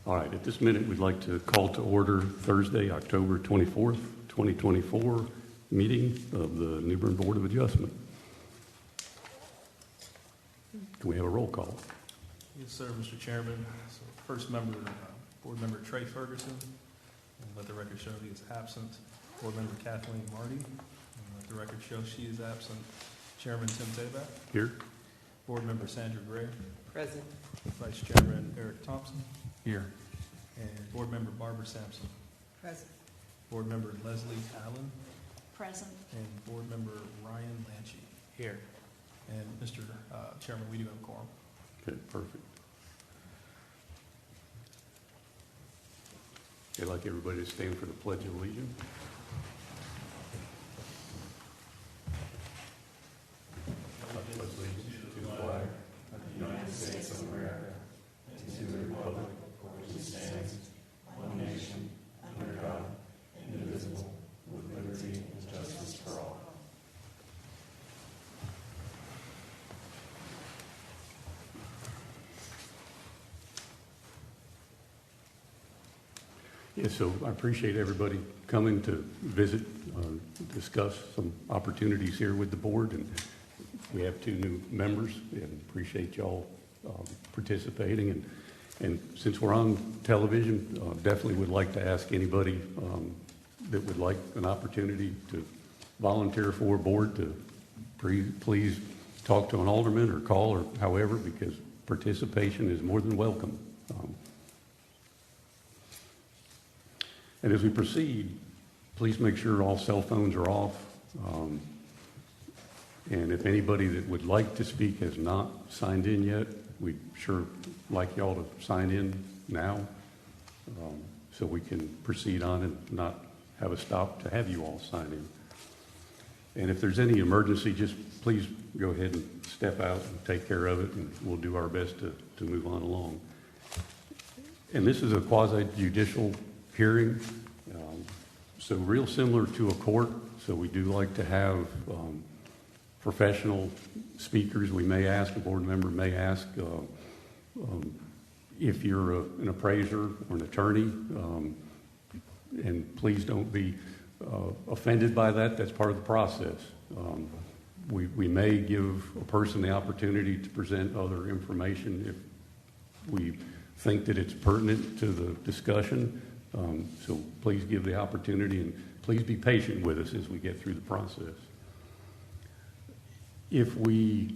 All right, at this minute, we'd like to call to order Thursday, October 24th, 2024, meeting of the New Bern Board of Adjustment. Can we have a roll call? Yes, sir, Mr. Chairman. So first member, Board Member Trey Ferguson. And let the record show he is absent. Board Member Kathleen Marty. And let the record show she is absent. Chairman Tim Tabak. Here. Board Member Sandra Gray. Present. Vice Chairman Eric Thompson. Here. And Board Member Barbara Sampson. Present. Board Member Leslie Allen. Present. And Board Member Ryan Lanchey. Here. And Mr. Chairman, we do have a quorum. Okay, perfect. I'd like everybody to stand for the Pledge of Allegiance. I pledge allegiance to the flag of the United States of America and to the republic for which it stands, one nation, under God, indivisible, with liberty and justice for all. Yeah, so I appreciate everybody coming to visit, discuss some opportunities here with the board, and we have 2 new members, and appreciate y'all participating. And since we're on television, definitely would like to ask anybody that would like an opportunity to volunteer for a board to please talk to an alderman or call or however, because participation is more than welcome. And as we proceed, please make sure all cell phones are off. And if anybody that would like to speak has not signed in yet, we'd sure like y'all to sign in now so we can proceed on and not have a stop to have you all sign in. And if there's any emergency, just please go ahead and step out and take care of it, and we'll do our best to move on along. And this is a quasi-judicial hearing, so real similar to a court. So we do like to have professional speakers. We may ask, a board member may ask if you're an appraiser or an attorney, and please don't be offended by that. That's part of the process. We may give a person the opportunity to present other information if we think that it's pertinent to the discussion. So please give the opportunity, and please be patient with us as we get through the process. If we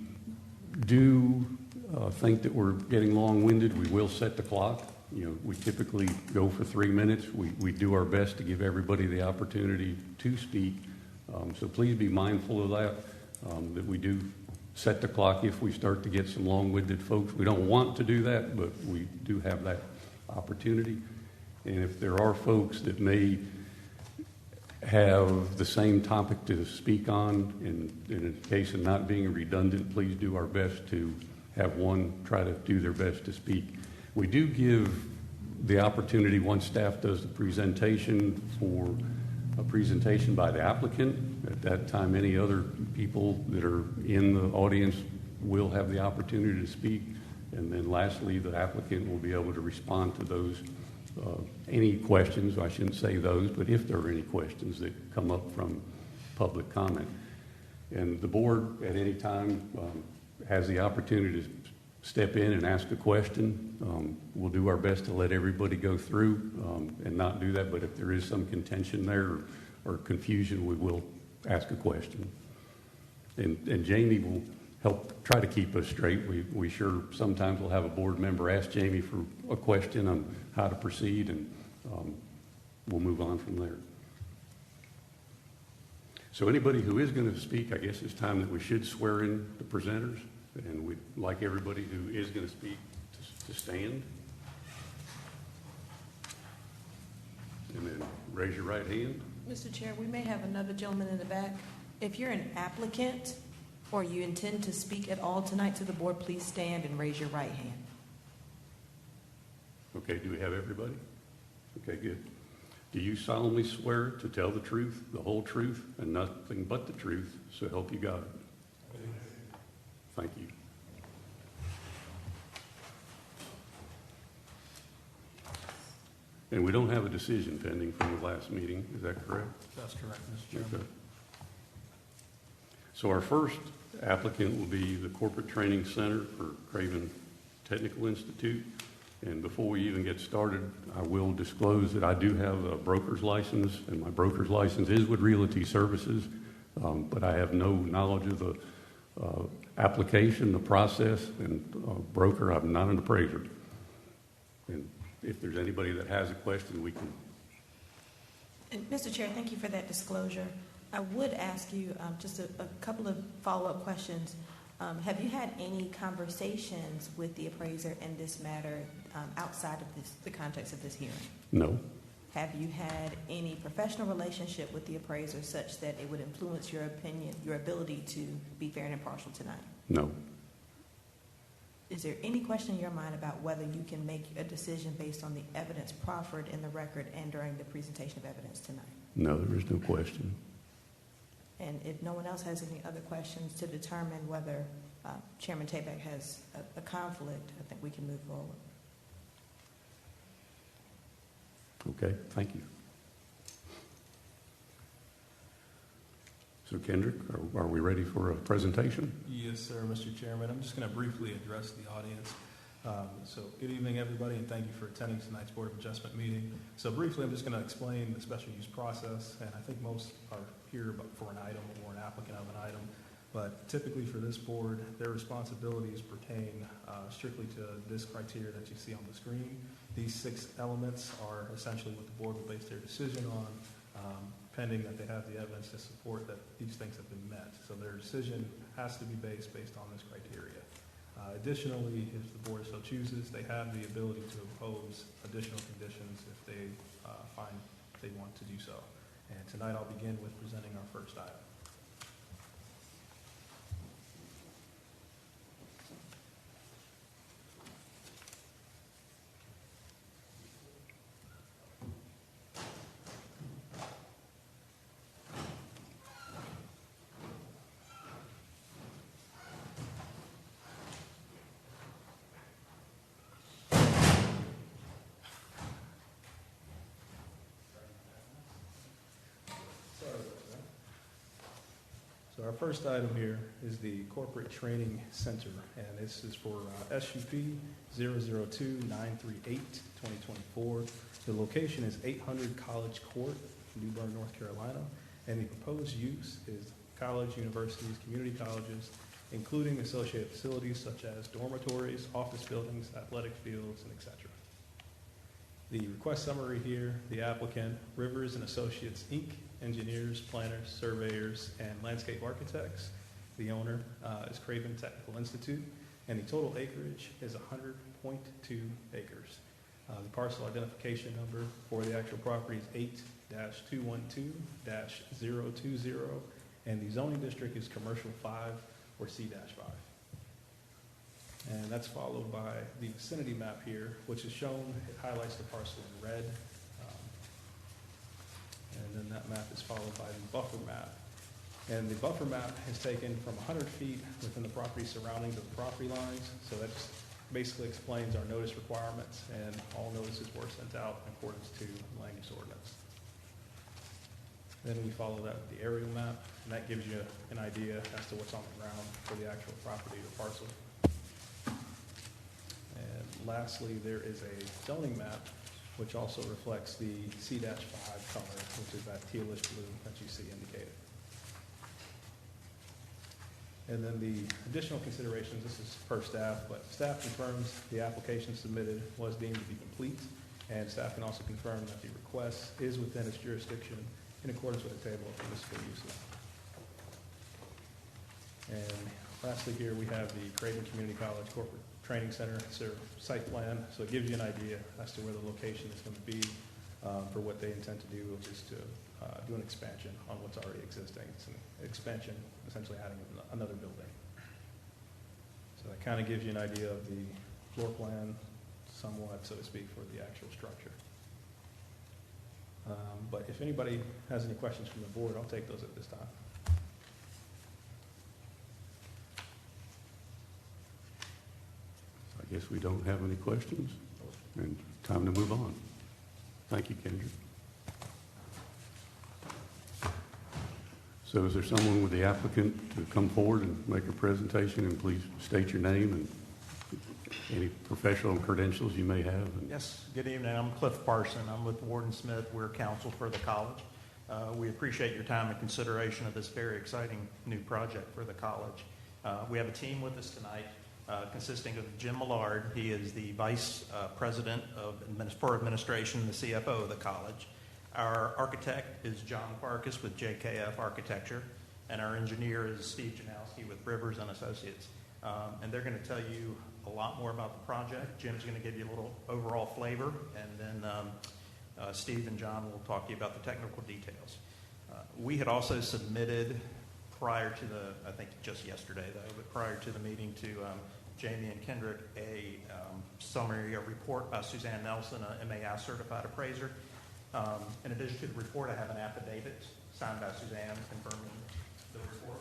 do think that we're getting long-winded, we will set the clock. You know, we typically go for 3 minutes. We do our best to give everybody the opportunity to speak. So please be mindful of that, that we do set the clock if we start to get some long-winded folks. We don't want to do that, but we do have that opportunity. And if there are folks that may have the same topic to speak on, and in case of not being redundant, please do our best to have one try to do their best to speak. We do give the opportunity, once staff does the presentation, for a presentation by the applicant. At that time, any other people that are in the audience will have the opportunity to speak. And then lastly, the applicant will be able to respond to those any questions. I shouldn't say those, but if there are any questions that come up from public comment. And the board at any time has the opportunity to step in and ask a question. We'll do our best to let everybody go through and not do that, but if there is some contention there or confusion, we will ask a question. And Jamie will help try to keep us straight. We sure sometimes will have a board member ask Jamie for a question on how to proceed, and we'll move on from there. So anybody who is going to speak, I guess it's time that we should swear in the presenters, and we'd like everybody who is going to speak to stand. And then raise your right hand. Mr. Chair, we may have another gentleman in the back. If you're an applicant or you intend to speak at all tonight to the board, please stand and raise your right hand. Okay, do we have everybody? Okay, good. Do you solemnly swear to tell the truth, the whole truth, and nothing but the truth, so help you God? Thank you. And we don't have a decision pending from the last meeting, is that correct? That's correct, Mr. Chairman. Okay. So our first applicant will be the Corporate Training Center for Craven Technical Institute. And before we even get started, I will disclose that I do have a broker's license, and my broker's license is with Realty Services, but I have no knowledge of the application, the process, and broker. I'm not an appraiser. And if there's anybody that has a question, we can. And Mr. Chair, thank you for that disclosure. I would ask you just a couple of follow-up questions. Have you had any conversations with the appraiser in this matter outside of the context of this hearing? No. Have you had any professional relationship with the appraiser such that it would influence your opinion, your ability to be fair and impartial tonight? No. Is there any question in your mind about whether you can make a decision based on the evidence proffered in the record and during the presentation of evidence tonight? No, there is no question. And if no one else has any other questions to determine whether Chairman Tabak has a conflict, I think we can move forward. Okay, thank you. So Kendrick, are we ready for a presentation? Yes, sir, Mr. Chairman. I'm just going to briefly address the audience. So good evening, everybody, and thank you for attending tonight's Board of Adjustment meeting. So briefly, I'm just going to explain the special use process, and I think most are here for an item or an applicant of an item. But typically for this board, their responsibilities pertain strictly to this criteria that you see on the screen. These 6 elements are essentially what the board will base their decision on, pending that they have the evidence to support that these things have been met. So their decision has to be based on this criteria. Additionally, if the board so chooses, they have the ability to impose additional conditions if they find they want to do so. And tonight I'll begin with presenting our first item. So our first item here is the Corporate Training Center, and this is for SUP 002-938-2024. The location is 800 College Court, New Bern, North Carolina, and the proposed use is college, universities, community colleges, including associated facilities such as dormitories, office buildings, athletic fields, and etc. The request summary here, the applicant, Rivers and Associates, Inc., engineers, planners, surveyors, and landscape architects. The owner is Craven Technical Institute, and the total acreage is 100.2 acres. The parcel identification number for the actual property is 8-212-020, and the zoning district is Commercial 5 or C-5. And that's followed by the vicinity map here, which is shown. It highlights the parcel in red. And then that map is followed by the buffer map. And the buffer map is taken from 100 feet within the property surrounding the property lines. So that basically explains our notice requirements, and all notices were sent out in accordance to land use ordinance. Then we follow that with the aerial map, and that gives you an idea as to what's on the ground for the actual property or parcel. And lastly, there is a zoning map, which also reflects the C-5 color, which is that tealish blue that you see indicated. And then the additional considerations, this is per staff, but staff confirms the application submitted was deemed to be complete, and staff can also confirm that the request is within its jurisdiction in accordance with the table of municipal uses. And lastly here, we have the Craven Community College Corporate Training Center. It's their site plan, so it gives you an idea as to where the location is going to be for what they intend to do, which is to do an expansion on what's already existing. It's an expansion, essentially adding another building. So that kind of gives you an idea of the floor plan, somewhat, so to speak, for the actual structure. But if anybody has any questions from the board, I'll take those at this time. I guess we don't have any questions, and time to move on. Thank you, Kendra. So is there someone with the applicant to come forward and make a presentation, and please state your name and any professional credentials you may have? And Yes, good evening. I'm Cliff Parson. I'm with Warden Smith. We're counsel for the college. We appreciate your time and consideration of this very exciting new project for the college. We have a team with us tonight consisting of Jim Millard. He is the Vice President for Administration, the CFO of the college. Our architect is John Farkas with JKF Architecture, and our engineer is Steve Janowski with Rivers and Associates. And they're going to tell you a lot more about the project. Jim's going to give you a little overall flavor, and then Steve and John will talk to you about the technical details. We had also submitted prior to I think just yesterday though, but prior to the meeting to Jamie and Kendrick, a summary, a report by Suzanne Nelson, a MAI certified appraiser. In addition to the report, I have an affidavit signed by Suzanne confirming the report.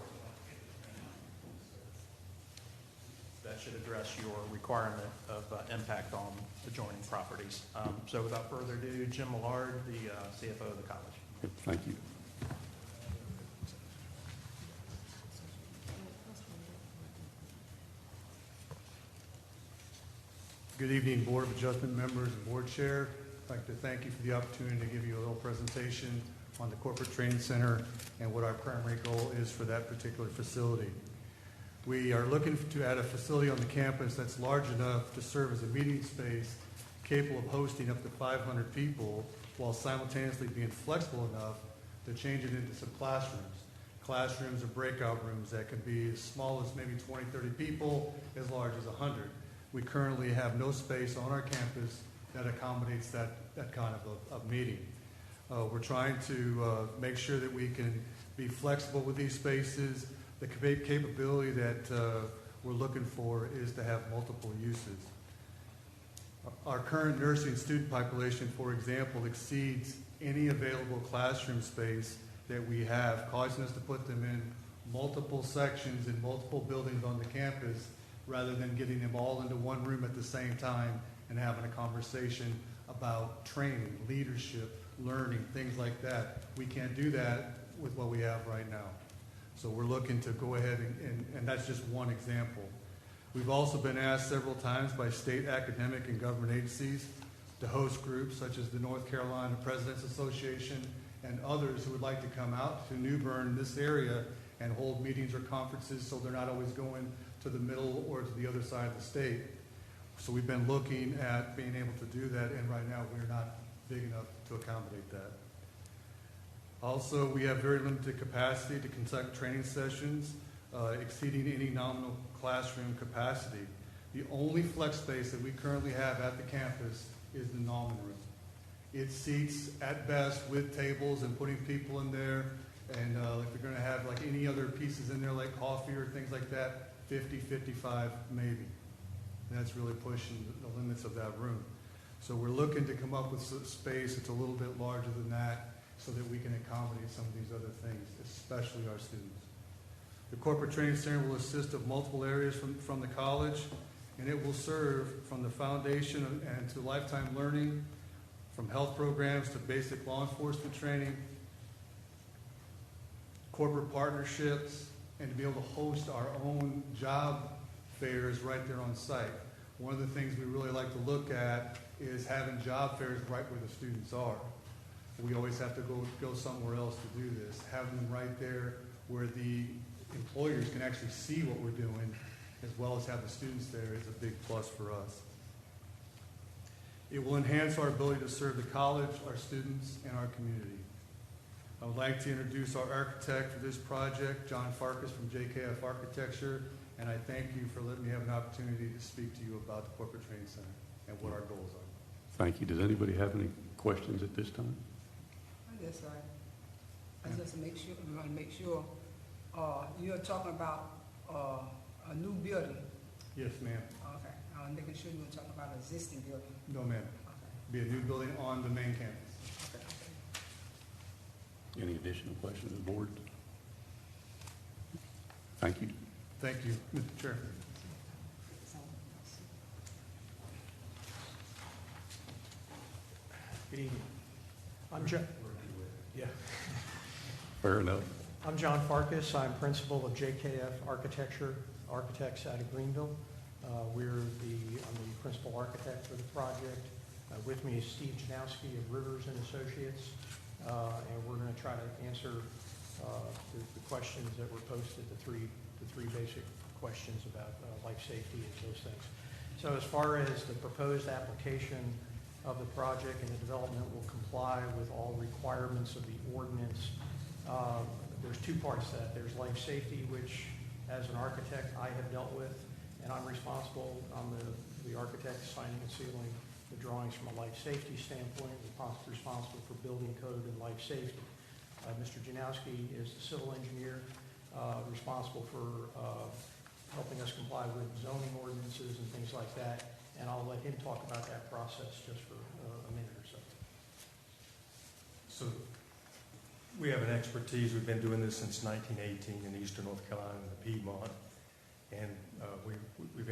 That should address your requirement of impact on adjoining properties. So without further ado, Jim Millard, the CFO of the college. thank you. Good evening, Board of Adjustment members and Board Chair. I'd like to thank you for the opportunity to give you a little presentation on the Corporate Training Center and what our primary goal is for that particular facility. We are looking to add a facility on the campus that's large enough to serve as a meeting space capable of hosting up to 500 people while simultaneously being flexible enough to change it into some classrooms. Classrooms or breakout rooms that can be as small as maybe 20, 30 people, as large as 100. We currently have no space on our campus that accommodates that kind of meeting. We're trying to make sure that we can be flexible with these spaces. The capability that we're looking for is to have multiple uses. Our current nursing student population, for example, exceeds any available classroom space that we have, causing us to put them in multiple sections in multiple buildings on the campus rather than getting them all into one room at the same time and having a conversation about training, leadership, learning, things like that. We can't do that with what we have right now. So we're looking to go ahead and that's just one example. We've also been asked several times by state academic and government agencies to host groups such as the North Carolina Presidents Association and others who would like to come out to New Bern, this area, and hold meetings or conferences so they're not always going to the middle or to the other side of the state. So we've been looking at being able to do that, and right now we're not big enough to accommodate that. Also, we have very limited capacity to conduct training sessions exceeding any nominal classroom capacity. The only flex space that we currently have at the campus is the Nauman room. It seats, at best, with tables and putting people in there, and if you're going to have like any other pieces in there like coffee or things like that, 50, 55 maybe. And that's really pushing the limits of that room. So we're looking to come up with space that's a little bit larger than that so that we can accommodate some of these other things, especially our students. The Corporate Training Center will assist of multiple areas from the college, and it will serve from the foundation and to lifetime learning, from health programs to basic law enforcement training, corporate partnerships, and to be able to host our own job fairs right there on site. One of the things we really like to look at is having job fairs right where the students are. We always have to go somewhere else to do this. Having them right there where the employers can actually see what we're doing, as well as have the students there, is a big plus for us. It will enhance our ability to serve the college, our students, and our community. I would like to introduce our architect for this project, John Farkas from JKF Architecture, and I thank you for letting me have an opportunity to speak to you about the Corporate Training Center and what our goals are. Thank you. Does anybody have any questions at this time? Yes, sir. I just make sure, we want to make sure, you're talking about a new building. Yes, ma'am. Okay, I was making sure you were talking about an existing building. No, ma'am. Okay. Be a new building on the main campus. Okay. Any additional questions of the board? Thank you. Thank you, Mr. Chair. Good evening. I'm John. Yeah. Fair enough. I'm John Farkas. I'm principal of JKF Architects out of Greenville. I'm the principal architect for the project. With me is Steve Janowski of Rivers and Associates, and we're going to try to answer the questions that were posted, the three basic questions about life safety and those things. So as far as the proposed application of the project and the development will comply with all requirements of the ordinance, there's two parts to that. There's life safety, which as an architect I have dealt with, and I'm responsible, I'm the architect signing and sealing the drawings from a life safety standpoint, responsible for building code and life safety. Mr. Janowski is the civil engineer, responsible for helping us comply with zoning ordinances and things like that, and I'll let him talk about that process just for a minute or so. So we have an expertise. We've been doing this since 1918 in eastern North Carolina and the Piedmont, and we've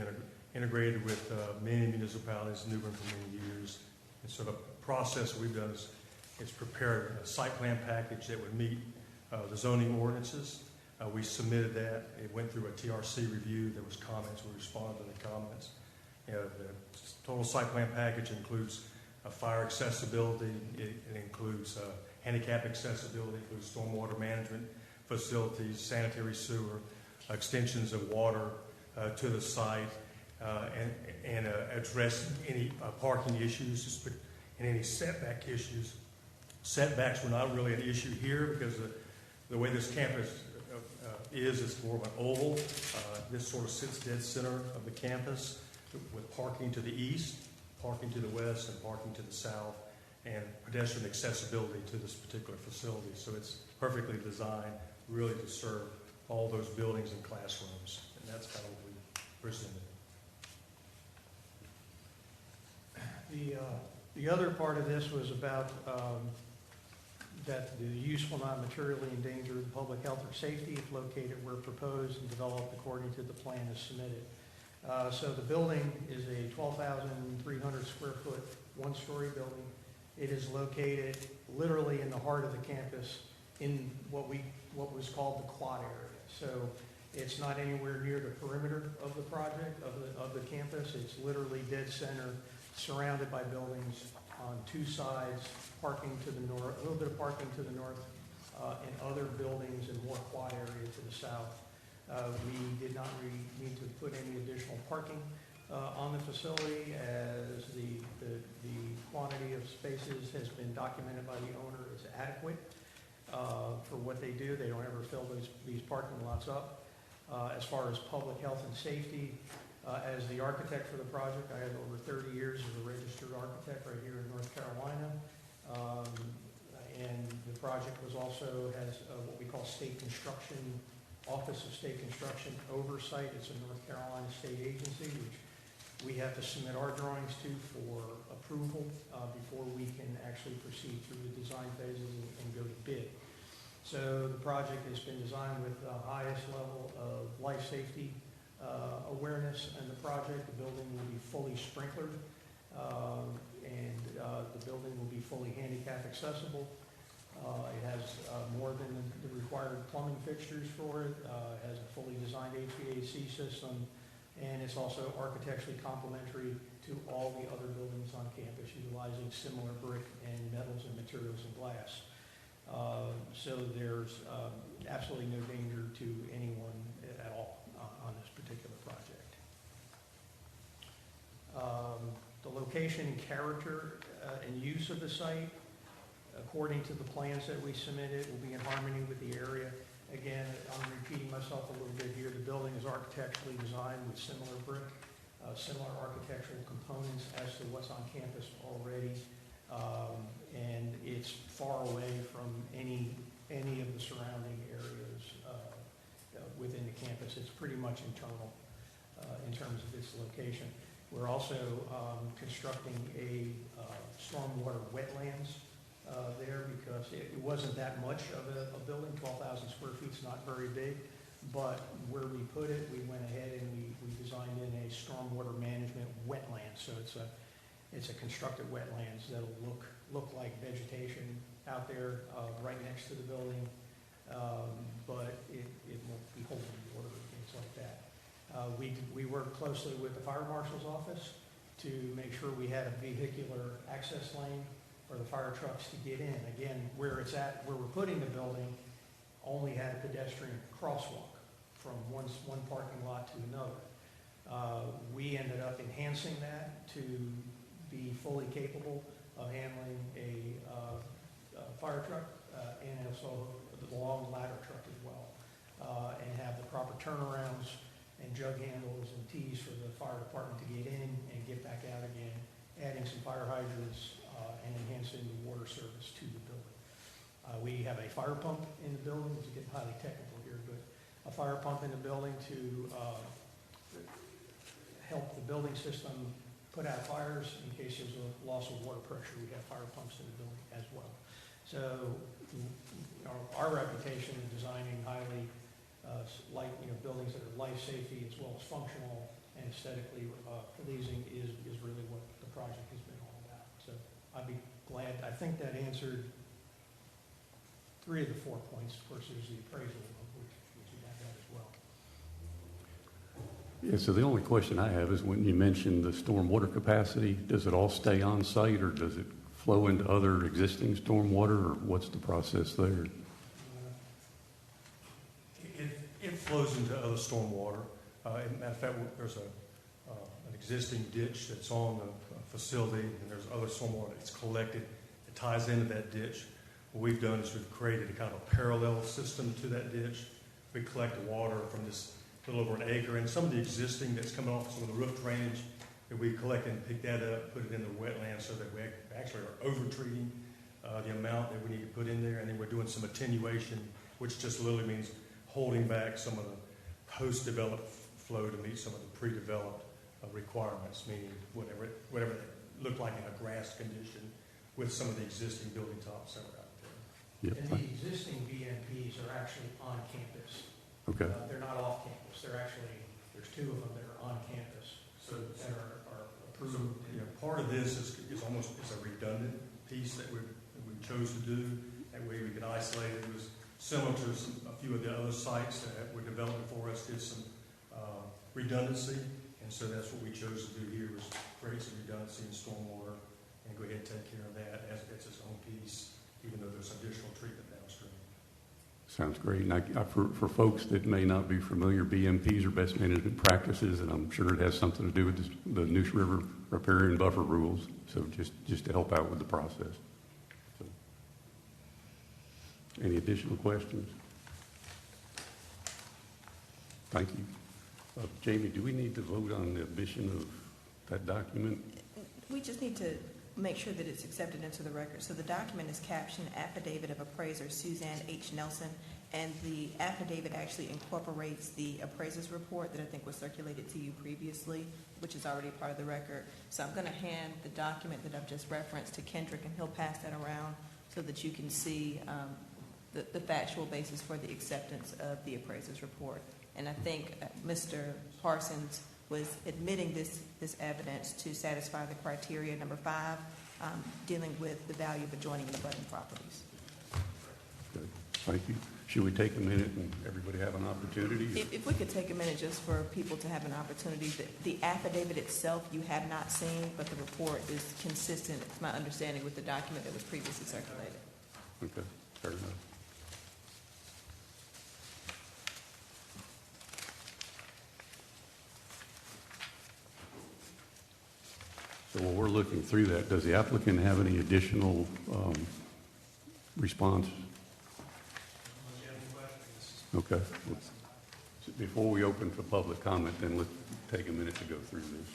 integrated with many municipalities in New Bern for many years. And so the process we've done is prepare a site plan package that would meet the zoning ordinances. We submitted that. It went through a TRC review. There was comments. We responded to the comments. The total site plan package includes fire accessibility. It includes handicap accessibility, includes stormwater management facilities, sanitary sewer, extensions of water to the site, and address any parking issues and any setback issues. Setbacks were not really an issue here because the way this campus is more of an oval. This sort of sits dead center of the campus with parking to the east, parking to the west, and parking to the south, and pedestrian accessibility to this particular facility. So it's perfectly designed really to serve all those buildings and classrooms, and that's kind of what we presented. The other part of this was about that the use will not materially endanger the public health or safety if located where proposed and developed according to the plan as submitted. So the building is a 12,300 square foot, one-story building. It is located literally in the heart of the campus in what was called the quad area. So it's not anywhere near the perimeter of the project, of the campus. It's literally dead center, surrounded by buildings on two sides, parking to the north, a little bit of parking to the north, and other buildings and more quad area to the south. We did not really need to put any additional parking on the facility, as the quantity of spaces has been documented by the owner is adequate for what they do. They don't ever fill these parking lots up. As far as public health and safety, as the architect for the project, I have over 30 years as a registered architect right here in North Carolina. And the project has what we call state construction, Office of State Construction Oversight. It's a North Carolina state agency, which we have to submit our drawings to for approval before we can actually proceed through the design phases and go to bid. So the project has been designed with the highest level of life safety awareness in the project. The building will be fully sprinklered, and the building will be fully handicap accessible. It has more than the required plumbing fixtures for it. It has a fully designed HVAC system, and it's also architecturally complementary to all the other buildings on campus, utilizing similar brick and metals and materials and glass. So there's absolutely no danger to anyone at all on this particular project. The location, character, and use of the site, according to the plans that we submitted, will be in harmony with the area. Again, I'm repeating myself a little bit here. The building is architecturally designed with similar brick, similar architectural components as to what's on campus already. And it's far away from any of the surrounding areas within the campus. It's pretty much internal in terms of its location. We're also constructing a stormwater wetlands there, because it wasn't that much of a building. 12,000 square feet is not very big, but where we put it, we went ahead and we designed in a stormwater management wetland. So It's a constructed wetlands that'll look like vegetation out there right next to the building, but it won't be holding water or things like that. We worked closely with the fire marshal's office to make sure we had a vehicular access lane for the fire trucks to get in. Again, where we're putting the building, only had a pedestrian crosswalk from one parking lot to another. We ended up enhancing that to be fully capable of handling a fire truck and also the long ladder truck as well, and have the proper turnarounds and jug handles and T's for the fire department to get in and get back out again, adding some fire hydrants and enhancing the water service to the building. We have a fire pump in the building. It's getting highly technical here, but a fire pump in the building to help the building system put out fires in case there's a loss of water pressure. We have fire pumps in the building as well. So our reputation in designing highly buildings that are life safety as well as functional and aesthetically pleasing is really what the project has been all about. So I'd be glad. I think that answered 3 of the 4 points. Of course, there's the appraisal, which you have that as well. Yeah, so the only question I have is when you mentioned the storm water capacity, does it all stay on site or does it flow into other existing storm water, or what's the process there? It flows into other storm water. Matter of fact, there's an existing ditch that's on the facility, and there's other storm water that's collected. It ties into that ditch. What we've done is we've created a kind of a parallel system to that ditch. We collect the water from this little over an acre, and some of the existing that's coming off some of the roof drainage, that we collect and pick that up, put it in the wetlands so that we actually are over-treating the amount that we need to put in there, and then we're doing some attenuation, which just literally means holding back some of the post-developed flow to meet some of the pre-developed requirements, meaning whatever they look like in a grass condition with some of the existing building tops that are out there. Yep. And the existing BMPs are actually on campus. Okay. They're not off campus. There's 2 of them that are on campus that are approved. So, part of this is almost a redundant piece that we chose to do. That way we could isolate it. It was similar to a few of the other sites that were developed for us, did some redundancy, and so that's what we chose to do here, was create some redundancy in stormwater and go ahead and take care of that as it's its own piece, even though there's additional treatment downstream. Sounds great. And for folks that may not be familiar, BMPs are best management practices, and I'm sure it has something to do with the Neuse River riparian buffer rules, so just to help out with the process. So, any additional questions? Thank you. Jamie, do we need to vote on the admission of that document? We just need to make sure that it's accepted into the record. So the document is captioned Affidavit of Appraiser Suzanne H. Nelson, and the affidavit actually incorporates the appraiser's report that I think was circulated to you previously, which is already part of the record. So I'm going to hand the document that I've just referenced to Kendrick, and he'll pass that around so that you can see the factual basis for the acceptance of the appraiser's report. And I think Mr. Parsons was admitting this evidence to satisfy the criteria number 5, dealing with the value of adjoining and abutting properties. Good. Thank you. Should we take a minute and everybody have an opportunity? If we could take a minute just for people to have an opportunity. The affidavit itself you have not seen, but the report is consistent, it's my understanding, with the document that was previously circulated. Okay, fair enough. So while we're looking through that, does the applicant have any additional response? Okay. Before we open for public comment, then let's take a minute to go through this.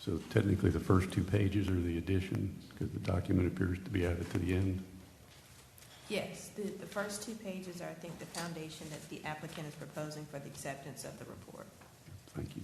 So technically, the first 2 pages are the addition, because the document appears to be added to the end. Yes, the first 2 pages are, I think, the foundation that the applicant is proposing for the acceptance of the report. Thank you.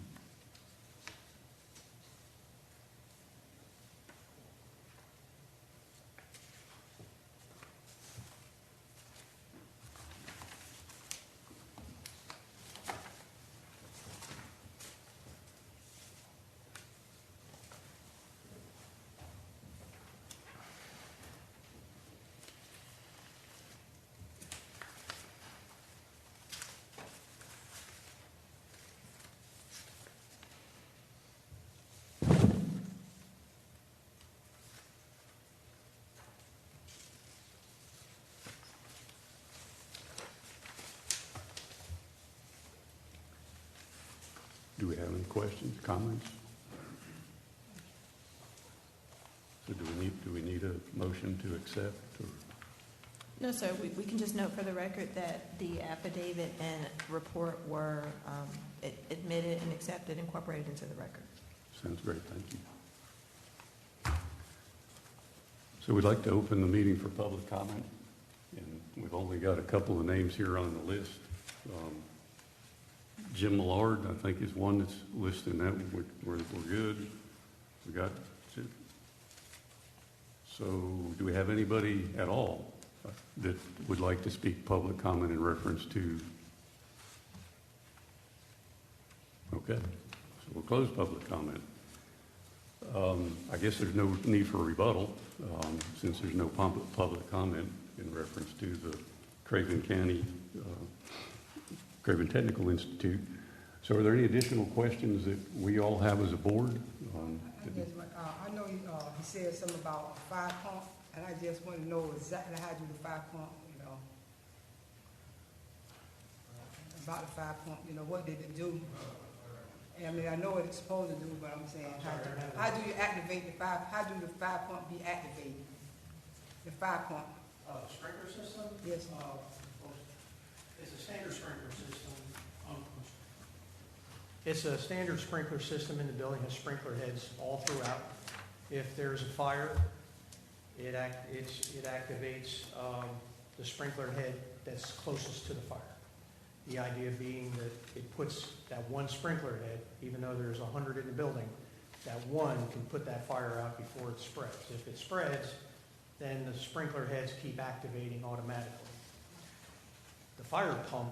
Do we have any questions, comments? So do we need a motion to accept, or? No, sir, we can just note for the record that the affidavit and report were admitted and accepted, incorporated into the record. Sounds great, thank you. So we'd like to open the meeting for public comment, and we've only got a couple of names here on the list. Jim Millard, I think, is one that's listed in that. We're good. We got two. So do we have anybody at all that would like to speak public comment in reference to? Okay, so we'll close public comment. I guess there's no need for a rebuttal since there's no public comment in reference to the Craven County Craven Technical Institute. So are there any additional questions that we all have as a board? I know he said something about a 5-pump, and I just want to know exactly how to do the 5-pump, about the 5-pump, what did it do? I mean, I know what it's supposed to do, but I'm saying, how do you activate the 5, how do the 5-pump be activated? The 5-pump? Sprinkler system? Yes. It's a standard sprinkler system. It's a standard sprinkler system in the building, has sprinkler heads all throughout. If there's a fire, it activates the sprinkler head that's closest to the fire. The idea being that it puts that one sprinkler head, even though there's 100 in the building, that one can put that fire out before it spreads. If it spreads, then the sprinkler heads keep activating automatically. The fire pump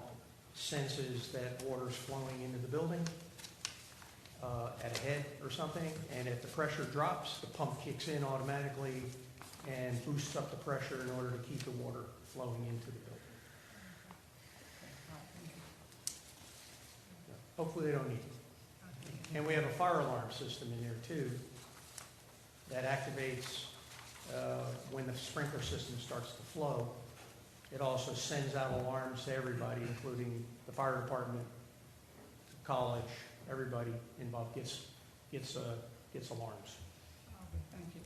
senses that water's flowing into the building at a head or something, and if the pressure drops, the pump kicks in automatically and boosts up the pressure in order to keep the water flowing into the building. Hopefully they don't need it. And we have a fire alarm system in there too that activates when the sprinkler system starts to flow. It also sends out alarms to everybody, including the fire department, the college, everybody involved gets alarms. Okay, thank you.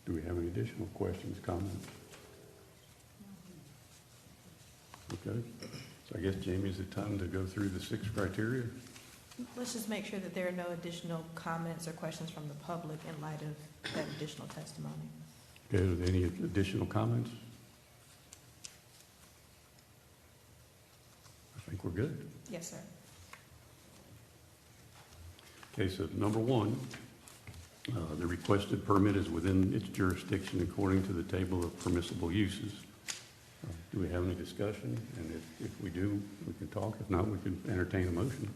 Do we have any additional questions, comments? Okay. So I guess, Jamie, is it time to go through the 6 criteria? Let's just make sure that there are no additional comments or questions from the public in light of that additional testimony. Okay, are there any additional comments? I think we're good. Yes, sir. Okay, so number 1, the requested permit is within its jurisdiction according to the table of permissible uses. Do we have any discussion? And if we do, we can talk. If not, we can entertain a motion.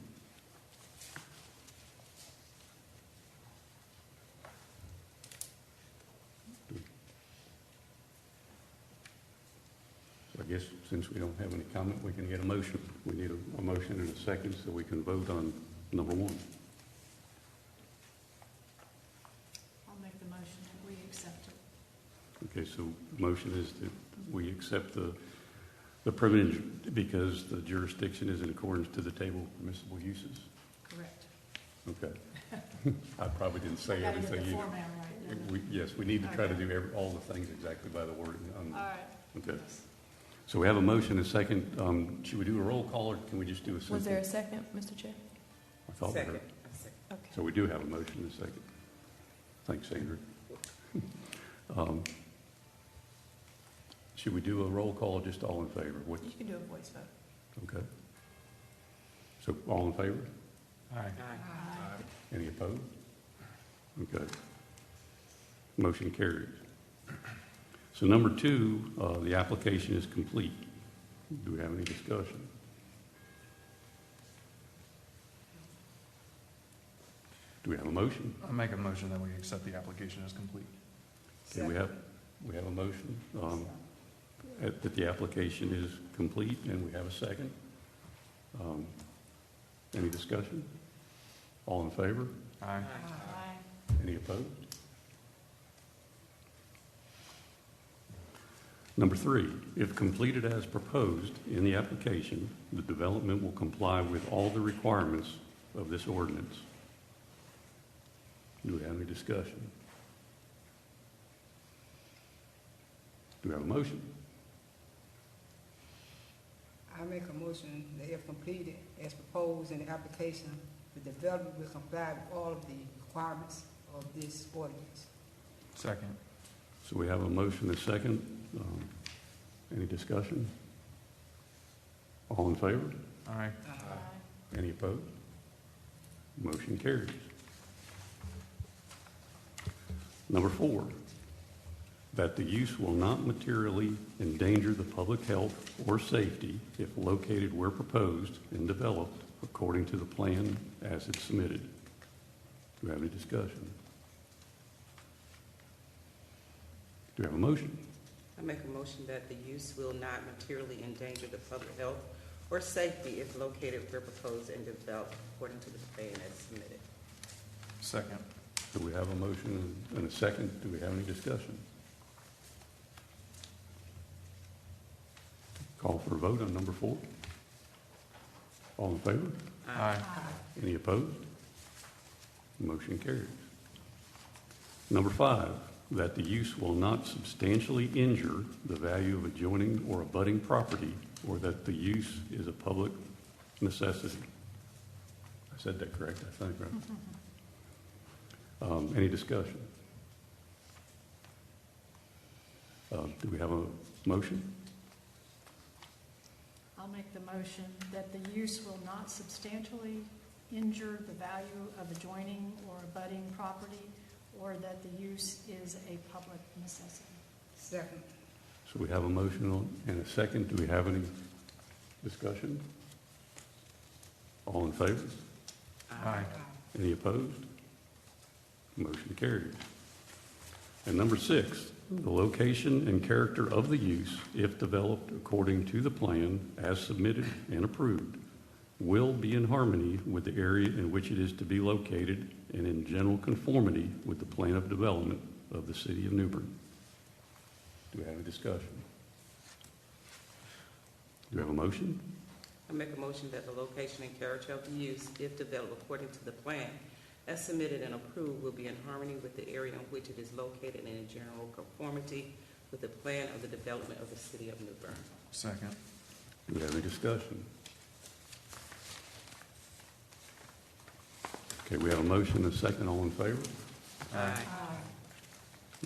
So I guess since we don't have any comment, we can get a motion. We need a motion and a second so we can vote on number 1. I'll make the motion that we accept it. Okay, so the motion is that we accept the permit because the jurisdiction is in accordance to the table of permissible uses. Correct. Okay. I probably didn't say Gotta get everything. the either. format right, don't I? Yes, we need to try to Okay. do all the things exactly by the word. All right. Okay. So we have a motion and a second. Should we do a roll call or can we just do a simple? Was there a second, Mr. Chair? I thought we heard. Okay. So we do have a motion and a second. Thanks, Sandra. Should we do a roll call, just all in favor? What? You can do a voice vote. Okay. So all in favor? Aye. Any opposed? Okay. Motion carries. So number 2, the application is complete. Do we have any discussion? Do we have a motion? I make a motion that we accept the application as complete. Okay, we have a motion that the application is complete, and we have a second. Any discussion? All in favor? Aye. Any opposed? Number 3, if completed as proposed in the application, the development will comply with all the requirements of this ordinance. Do we have any discussion? Do we have a motion? I make a motion that if completed as proposed in the application, the development will comply with all of the requirements of this ordinance. Second. So we have a motion and a second. Any discussion? All in favor? Aye. Any opposed? Motion carries. Number 4, that the use will not materially endanger the public health or safety if located where proposed and developed according to the plan as it's submitted. Do we have any discussion? Do we have a motion? I make a motion that the use will not materially endanger the public health or safety if located where proposed and developed according to the plan as submitted. Second. Do we have a motion and a second? Do we have any discussion? Call for a vote on number 4. All in favor? Aye. Any opposed? Motion carries. Number 5, that the use will not substantially injure the value of adjoining or abutting property, or that the use is a public necessity. I said that correct, I think, right? Any discussion? Do we have a motion? I'll make the motion that the use will not substantially injure the value of adjoining or abutting property, or that the use is a public necessity. Second. So we have a motion and a second. Do we have any discussion? All in favor? Aye. Any opposed? Motion carries. And number 6, the location and character of the use, if developed according to the plan as submitted and approved, will be in harmony with the area in which it is to be located and in general conformity with the plan of development of the city of New Bern. Do we have a discussion? Do we have a motion? I make a motion that the location and character of the use, if developed according to the plan as submitted and approved, will be in harmony with the area in which it is located and in general conformity with the plan of the development of the city of New Bern. Second. Do we have any discussion? Okay, we have a motion and a second. All in favor? Aye.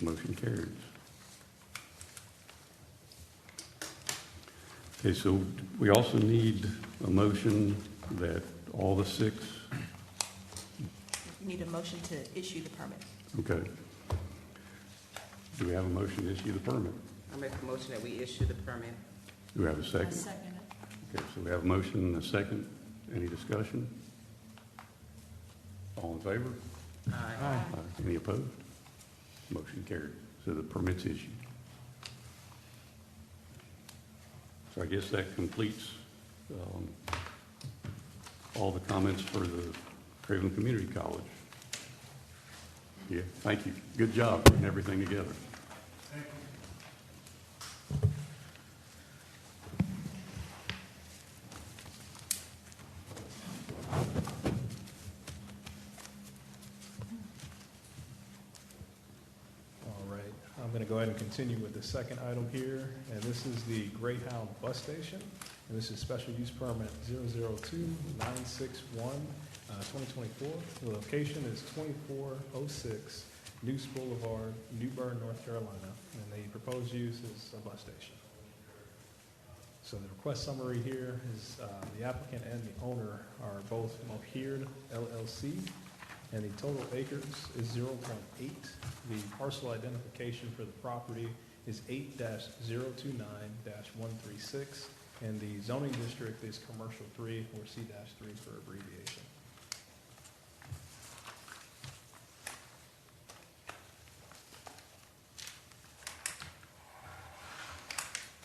Motion carries. Okay, so we also need a motion that all the 6, You need a motion to issue the permit. okay. Do we have a motion to issue the permit? I make a motion that we issue the permit. Do we have a I second? second it. Okay, so we have a motion and a second. Any discussion? All in favor? Aye. Any opposed? Motion carried. So the permit's issued. So I guess that completes all the comments for the Craven Community College. Yeah, thank you. Good job putting everything together. All right, I'm going to go ahead and continue with the second item here, and this is the Greyhound bus station, and this is special use permit 002961. 2024. The location is 2406 Neuse Boulevard, New Bern, North Carolina, and the proposed use is a bus station. So the request summary here is the applicant and the owner are both Mogheer LLC, and the total acres is 0.8. The parcel identification for the property is 8-029-136, and the zoning district is Commercial 3, or C-3 for abbreviation.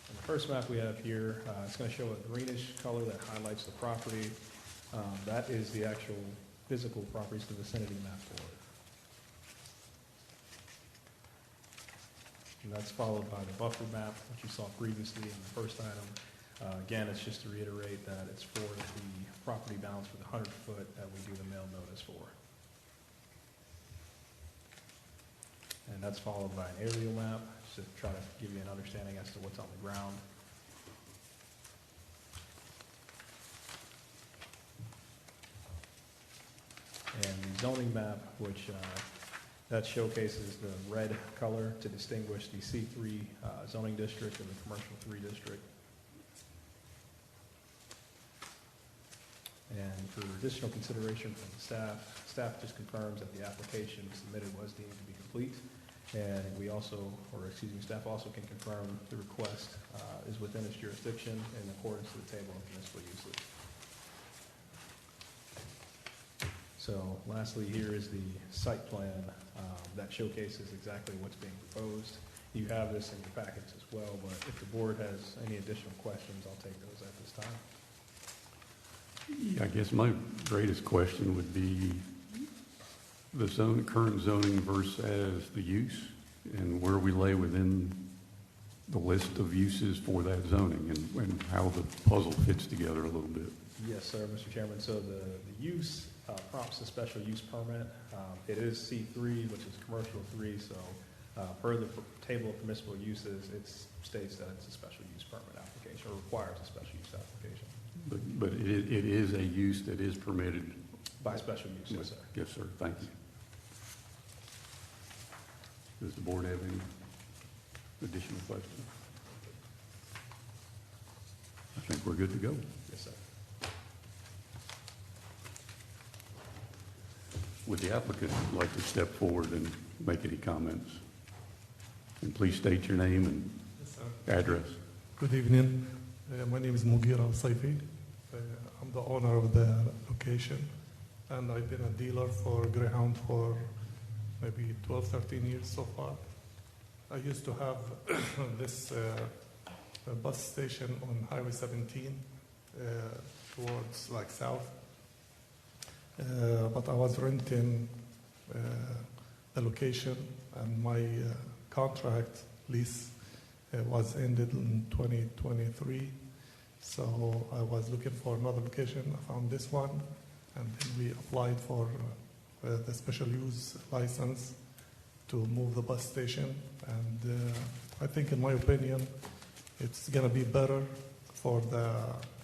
And the first map we have here, it's going to show a greenish color that highlights the property. That is the actual physical properties, the vicinity map for it. And that's followed by the buffer map, which you saw previously in the first item. Again, it's just to reiterate that it's for the property bounds for the 100-foot that we do the mail notice for. And that's followed by an aerial map, just to try to give you an understanding as to what's on the ground. And the zoning map, which that showcases the red color to distinguish the C3 zoning district and the Commercial 3 district. And for additional consideration from the staff just confirms that the application submitted was deemed to be complete. And we also, staff also can confirm the request is within its jurisdiction in accordance with the table of municipal uses. So lastly, here is the site plan that showcases exactly what's being proposed. You have this in your packets as well, but if the board has any additional questions, I'll take those at this time. Yeah, I guess my greatest question would be the current zoning versus the use, and where we lay within the list of uses for that zoning, and how the puzzle fits together a little bit. Yes, sir, Mr. Chairman. So the use prompts a special use permit. It is C3, which is Commercial 3, so per the table of permissible uses, it states that it's a special use permit application, or requires a special use application. But it is a use that is permitted. By special use, yes, sir. Yes, sir. Thank you. Does the board have any additional questions? I think we're good to go. Yes, sir. Would the applicant like to step forward and make any comments? And please state your name and address. Good evening. My name is Mogheer Al-Saifi. I'm the owner of the location, and I've been a dealer for Greyhound for maybe 12, 13 years so far. I used to have this bus station on Highway 17 towards like south, but I was renting the location, and my contract lease was ended in 2023. So I was looking for another location. I found this one, and then we applied for the special use license to move the bus station. And I think, in my opinion, it's going to be better for the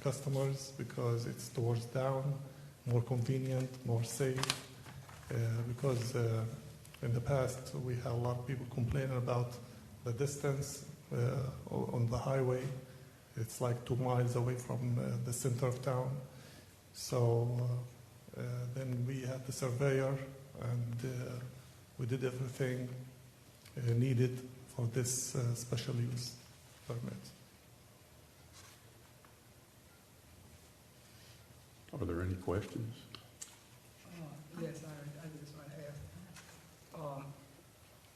customers because it's towards down, more convenient, more safe. Because in the past, we had a lot of people complaining about the distance on the highway. It's like 2 miles away from the center of town. So then we had the surveyor, and we did everything needed for this special use permit. Are there any questions? Yes, I just want to ask.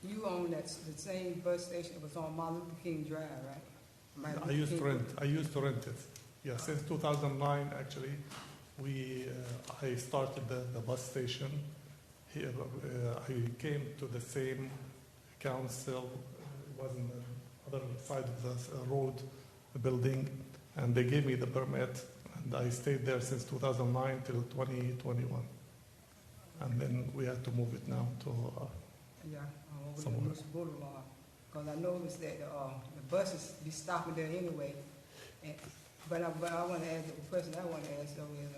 You own the same bus station that was on Martin Luther King Drive, right? I used to rent it. Yeah, since 2009, actually, I started the bus station here. I came to the same council. It was on the other side of the road, the building, and they gave me the permit, and I stayed there since 2009 till 2021. And then we had to move it now to over somewhere. Neuse Boulevard, because I noticed that the buses be stopping there anyway. But I want to ask the question I want to ask though is,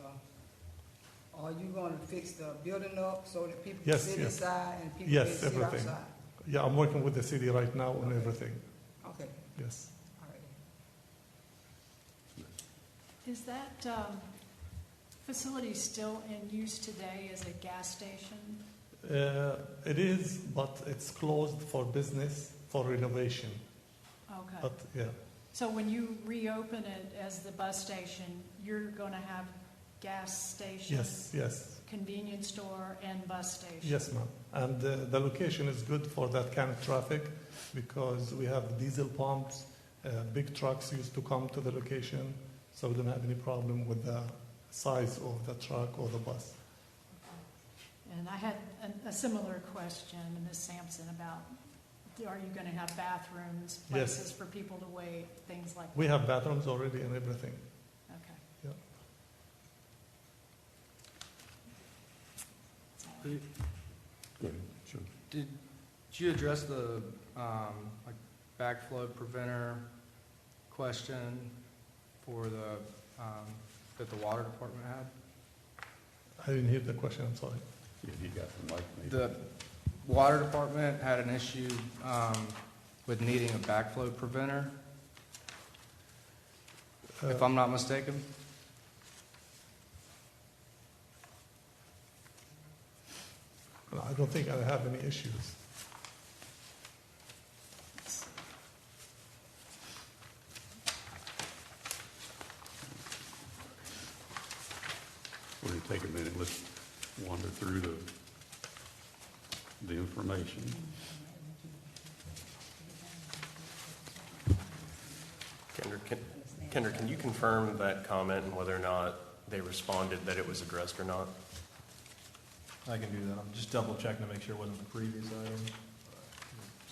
Are you gonna fix the building up so that people can Yes, sit yes. inside and people Yes, can sit everything. outside? Yeah, I'm working with the city right now on everything. Okay, Yes. all right. Is that facility still in use today as a gas station? It is, but it's closed for business, for renovation. Okay. But, yeah, So when you reopen it as the bus station, you're going to have gas station, yes, convenience store, and bus station? yes, ma'am. And the location is good for that kind of traffic because we have diesel pumps, big trucks used to come to the location, so we don't have any problem with the size of the truck or the bus. And I had a similar question to Ms. Sampson about, are you going to have bathrooms, Yes. places for people to wait, things like that? We have bathrooms already and everything. Okay. Yeah. Go ahead, sure. Did you address the like backflow preventer question for the that the water department had? I didn't hear the question, I'm sorry. Yeah, you got the mic, maybe. The water department had an issue with needing a backflow preventer, if I'm not mistaken. I don't think I have any issues. We're going to take a minute. Let's wander through the information. Kendra, can you confirm that comment and whether or not they responded that it was addressed or not? I can do that. I'm just double checking to make sure it wasn't the previous item.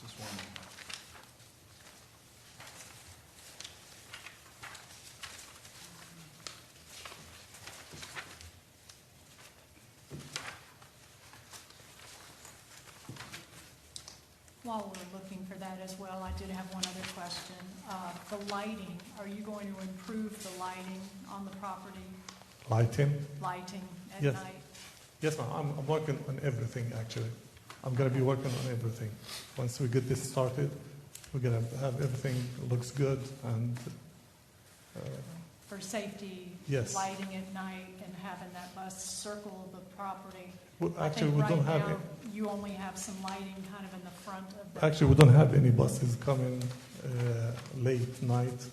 Just one moment. While we're looking for that as well, I did have one other question. The lighting, are you going to improve the lighting on the property, Lighting? lighting at Yes. night? Yes, ma'am. I'm working on everything, actually. I'm going to be working on everything. Once we get this started, we're going to have everything looks good and For safety, Yes. lighting at night and having that bus circle the property? actually, I we think don't right have now, you only have some lighting kind of in the front of the... actually we don't have any buses coming late night.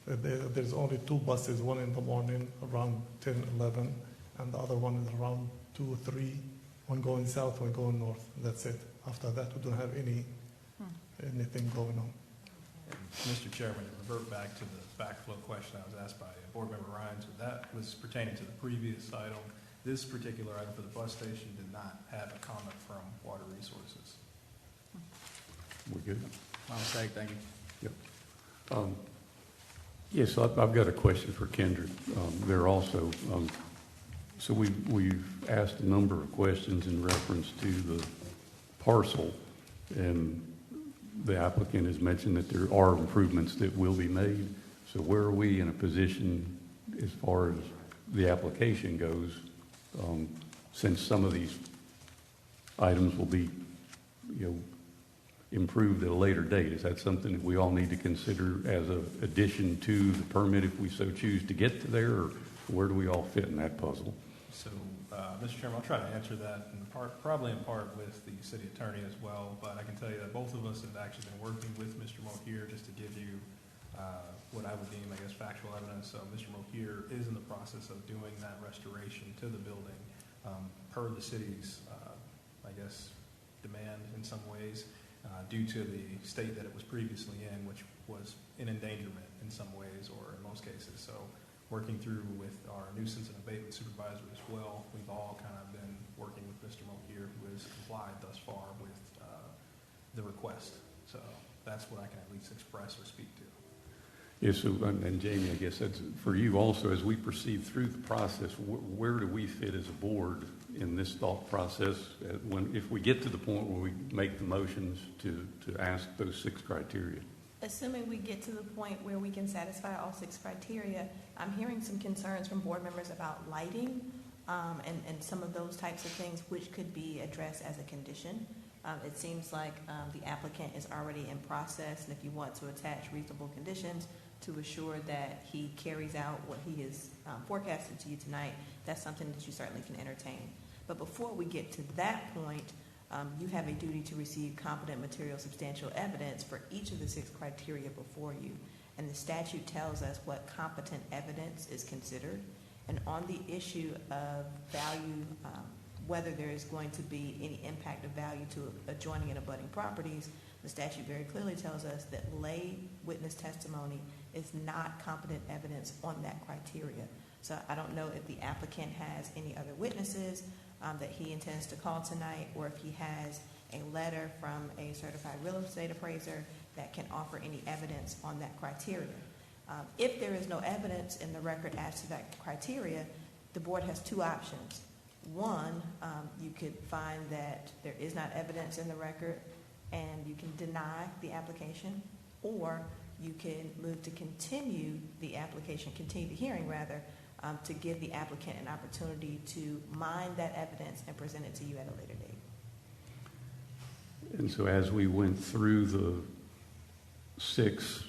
There's only two buses, one in the morning around 10, 11, and the other one is around 2 or 3, one going south, one going north. That's it. After that, we don't have anything going on. Mr. Chairman, to revert back to the backflow question I was asked by Board Member Ryan, so that was pertaining to the previous item. This particular item for the bus station did not have a comment from Water Resources. We good? My mistake, thank you. Yep. Yes, I've got a question for Kendra there also. So we've asked a number of questions in reference to the parcel, and the applicant has mentioned that there are improvements that will be made. So where are we in a position as far as the application goes, since some of these items will be, improved at a later date? Is that something that we all need to consider as an addition to the permit if we so choose to get to there, or where do we all fit in that puzzle? So, Mr. Chairman, I'll try to answer that probably in part with the city attorney as well, but I can tell you that both of us have actually been working with Mr. Mogheer just to give you what I would deem, I guess, factual evidence. So Mr. Mogheer is in the process of doing that restoration to the building per the city's, demand in some ways, due to the state that it was previously in, which was in endangerment in some ways or in most cases. So working through with our nuisance and abatement supervisor as well, we've all kind of been working with Mr. Mogheer, who has complied thus far with the request. So that's what I can at least express or speak to. Yes, so, and Jamie, I guess that's for you also, as we proceed through the process, where do we fit as a board in this thought process if we get to the point where we make the motions to ask those 6 criteria? Assuming we get to the point where we can satisfy all 6 criteria, I'm hearing some concerns from board members about lighting. and some of those types of things, which could be addressed as a condition. It seems like the applicant is already in process, and if you want to attach reasonable conditions to assure that he carries out what he is forecasted to you tonight, that's something that you certainly can entertain. But before we get to that point, you have a duty to receive competent material substantial evidence for each of the 6 criteria before you. And the statute tells us what competent evidence is considered. And on the issue of value, whether there is going to be any impact of value to adjoining and abutting properties, the statute very clearly tells us that lay witness testimony is not competent evidence on that criteria. So I don't know if the applicant has any other witnesses that he intends to call tonight, or if he has a letter from a certified real estate appraiser that can offer any evidence on that criteria. If there is no evidence in the record as to that criteria, the board has 2 options. One, you could find that there is not evidence in the record and you can deny the application, or you can move to continue the application, continue the hearing rather, to give the applicant an opportunity to mine that evidence and present it to you at a later date. And so as we went through the 6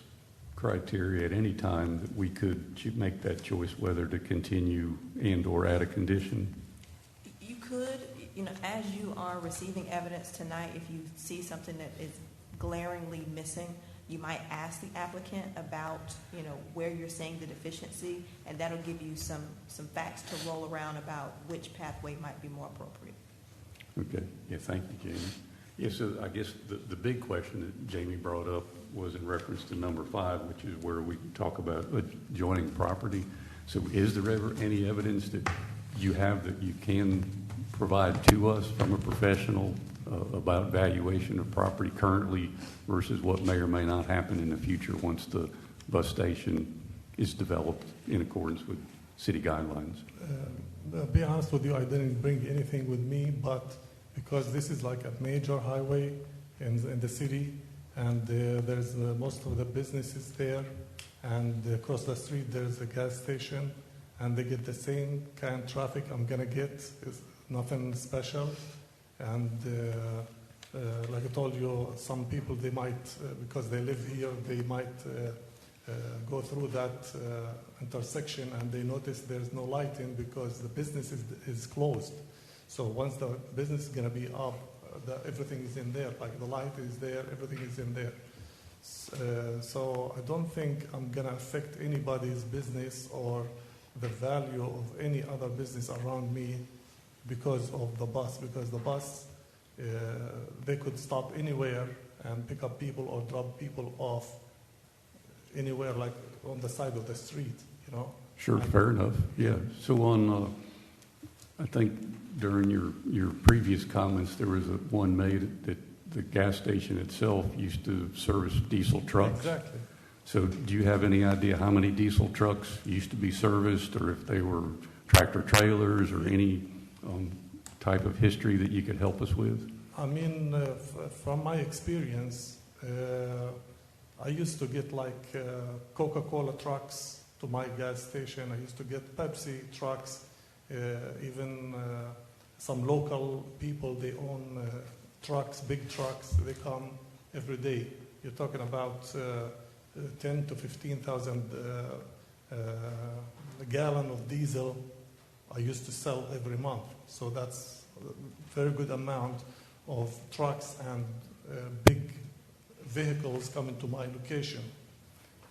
criteria, at any time that we could make that choice whether to continue and or add a condition? You could, as you are receiving evidence tonight, if you see something that is glaringly missing, you might ask the applicant about, where you're seeing the deficiency, and that'll give you some facts to roll around about which pathway might be more appropriate. Okay. Yeah, thank you, Jamie. Yeah, so I guess the big question that Jamie brought up was in reference to number 5, which is where we talk about adjoining property. So is there ever any evidence that you have that you can provide to us from a professional about valuation of property currently versus what may or may not happen in the future once the bus station is developed in accordance with city guidelines? To be honest with you, I didn't bring anything with me, but because this is like a major highway in the city, and there's most of the businesses there, and across the street there's a gas station, and they get the same kind of traffic I'm gonna get. It's nothing special. And like I told you, some people, they might, because they live here, they might go through that intersection and they notice there's no lighting because the business is closed. So once the business is going to be up, everything is in there, like the light is there, everything is in there. So I don't think I'm going to affect anybody's business or the value of any other business around me because of the bus, because the bus, they could stop anywhere and pick up people or drop people off anywhere, like on the side of the street, Sure, fair enough. Yeah. So on, I think during your previous comments, there was one made that the gas station itself used to service diesel trucks. Exactly. So do you have any idea how many diesel trucks used to be serviced, or if they were tractor trailers, or any type of history that you could help us with? I mean, from my experience, I used to get like Coca-Cola trucks to my gas station. I used to get Pepsi trucks. Even some local people, they own trucks, big trucks. They come every day. You're talking about 10 to 15,000 gallon of diesel I used to sell every month. So that's a very good amount of trucks and big vehicles coming to my location.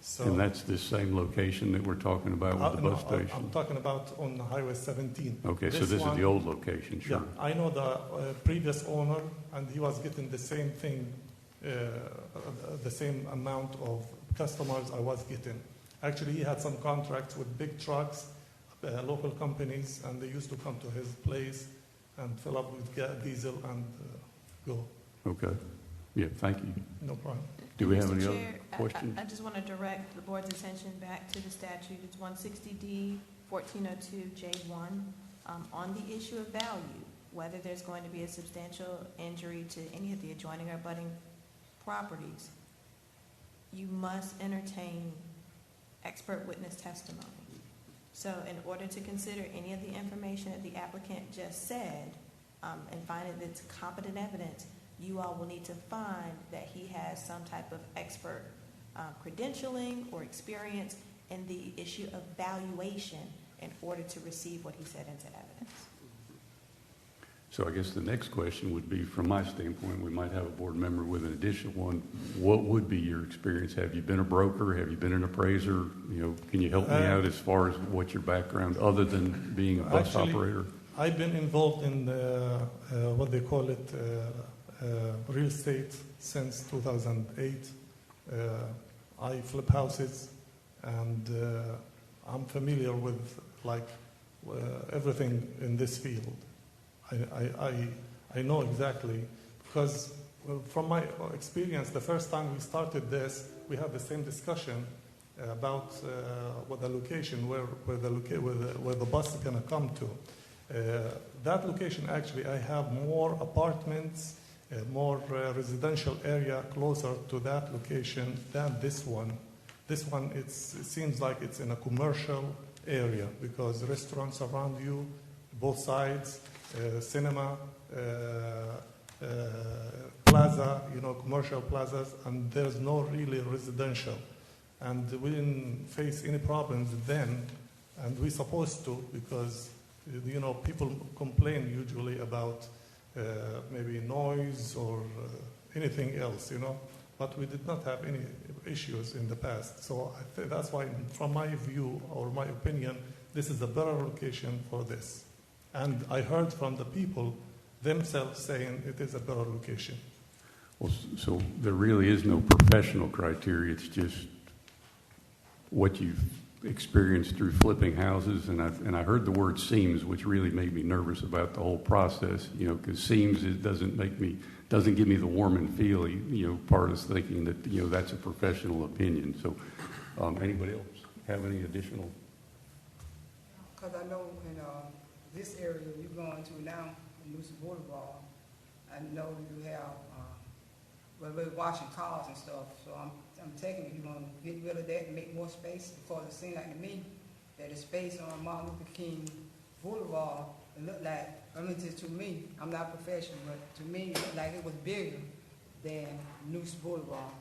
So, and that's the same location that we're talking about with the bus station? I'm talking about on Highway 17. Okay, so this is the old location, sure. Yeah, I know the previous owner, and he was getting the same thing, the same amount of customers I was getting. Actually, he had some contracts with big trucks, local companies, and they used to come to his place and fill up with diesel and go. Okay. Yeah, thank you. No problem. Do we have Mr. any Chair, other questions? I just want to direct the board's attention back to the statute. It's 160D 1402J1 on the issue of value, whether there's going to be a substantial injury to any of the adjoining or abutting properties. You must entertain expert witness testimony. So in order to consider any of the information that the applicant just said, and find that it's competent evidence, you all will need to find that he has some type of expert credentialing or experience in the issue of valuation in order to receive what he said into evidence. So I guess the next question would be, from my standpoint, we might have a board member with an additional one. What would be your experience? Have you been a broker? Have you been an appraiser? You know, can you help me out as far as what your background, other than being a bus operator? I've been involved in what they call it real estate since 2008. I flip houses, and I'm familiar with everything in this field. I know exactly, because from my experience, the first time we started this, we had the same discussion about what the location, where the bus is going to come to. That location, actually, I have more apartments, more residential area closer to that location than this one. This one, it seems like it's in a commercial area, because restaurants around you, both sides, cinema, plaza, commercial plazas, and there's no really residential. And we didn't face any problems then, and we're supposed to, because, people complain usually about maybe noise or anything else, but we did not have any issues in the past. So that's why, from my view or my opinion, this is a better location for this. And I heard from the people themselves saying it is a better location. Well, so there really is no professional criteria. It's just what you've experienced through flipping houses. And I heard the word seems, which really made me nervous about the whole process. Because seems, it doesn't give me the warm and feely. Part is thinking that that's a professional opinion. So, anybody else have any additional? Because I know in this area you're going to now, Neuse Boulevard, I know you have, we're washing cars and stuff, so I'm taking it, you're going to get rid of that and make more space, because it seems like to me that the space on Martin Luther King Boulevard, it looked like, just to me, I'm not professional, but to me, it looked like it was bigger than Neuse Boulevard.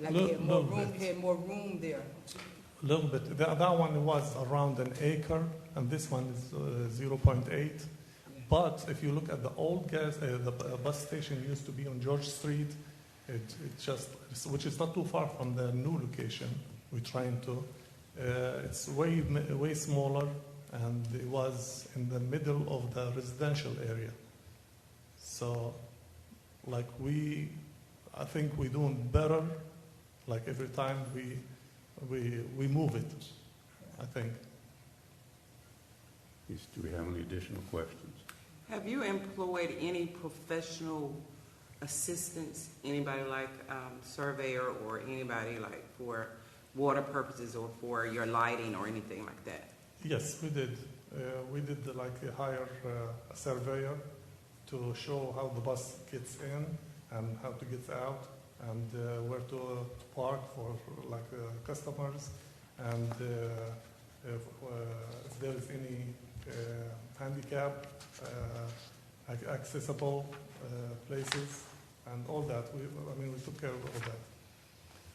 Like you had more room there. A little bit. That one was around an acre, and this one is 0.8. Yeah. But if you look at the old the bus station used to be on George Street, which is not too far from the new location we're trying to. It's way smaller, and it was in the middle of the residential area. So, I think we're doing better. Like every time we move it, I think. Do we have any additional questions? Have you employed any professional assistants, anybody like surveyor or anybody like for water purposes or for your lighting or anything like that? Yes, we did. We did hire a surveyor to show how the bus gets in and how to get out, and where to park for customers, and if there is any handicap accessible places and all that. We took care of all that.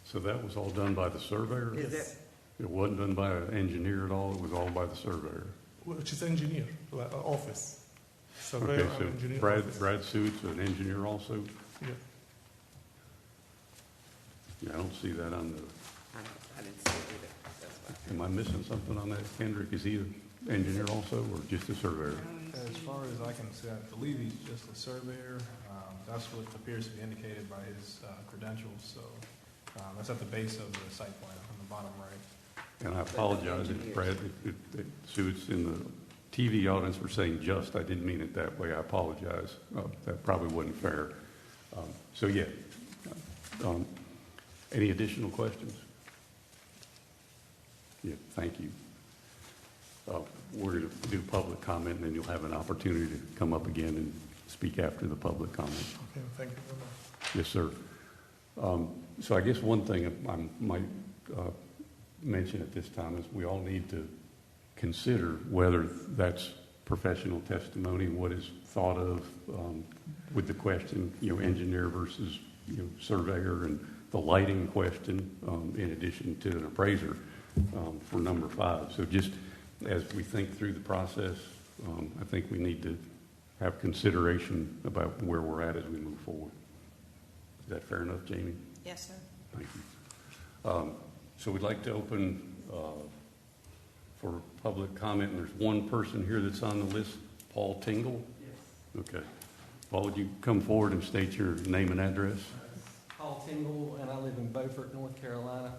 So that was all done by the surveyor? Yes. It wasn't done by an engineer at all? It was all by the surveyor? Which is engineer, office. Surveyor okay, so and engineer. Brad Suits, an engineer also? Yeah. Yeah, I don't see that on the... I didn't see it either. That's why. Am I missing something on that, Kendrick? Is he an engineer also, or just a surveyor? As far as I can see, I believe he's just a surveyor. That's what appears to be indicated by his credentials. So that's at the base of the site plan on the bottom right. And I apologize if Brad Suits in the TV audience were saying just. I didn't mean it that way. I apologize. That probably wasn't fair. So yeah. Any additional questions? Yeah, thank you. We're going to do public comment, and then you'll have an opportunity to come up again and speak after the public comment. Okay, thank you very much. Yes, sir. So I guess one thing I might mention at this time is we all need to consider whether that's professional testimony, what is thought of with the question, engineer versus, surveyor, and the lighting question, in addition to an appraiser for number 5. So just as we think through the process, I think we need to have consideration about where we're at as we move forward. Is that fair enough, Jamie? Yes, sir. Thank you. So we'd like to open for public comment, and there's one person here that's on the list, Paul Tingle. Yes. Okay. Paul, would you come forward and state your name and address? Paul Tingle, and I live in Beaufort, North Carolina.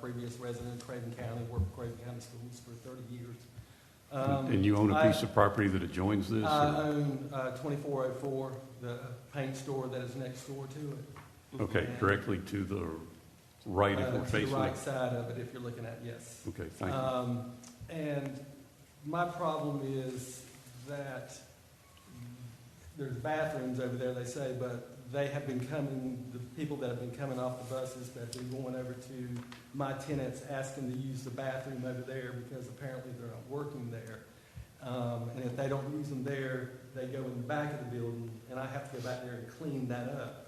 Previous resident of Craven County, worked for Craven County Schools for 30 years. And you own a piece of property that adjoins this? I own 2404, the paint store that is next door to it. Okay, And, directly to the right if we're facing to the right it? side of it, if you're looking at, yes. Okay, thank you. And my problem is that there's bathrooms over there, they say, but they have been coming, the people that have been coming off the buses that have been going over to my tenants asking to use the bathroom over there because apparently they're not working there. And if they don't use them there, they go in the back of the building, and I have to go back there and clean that up.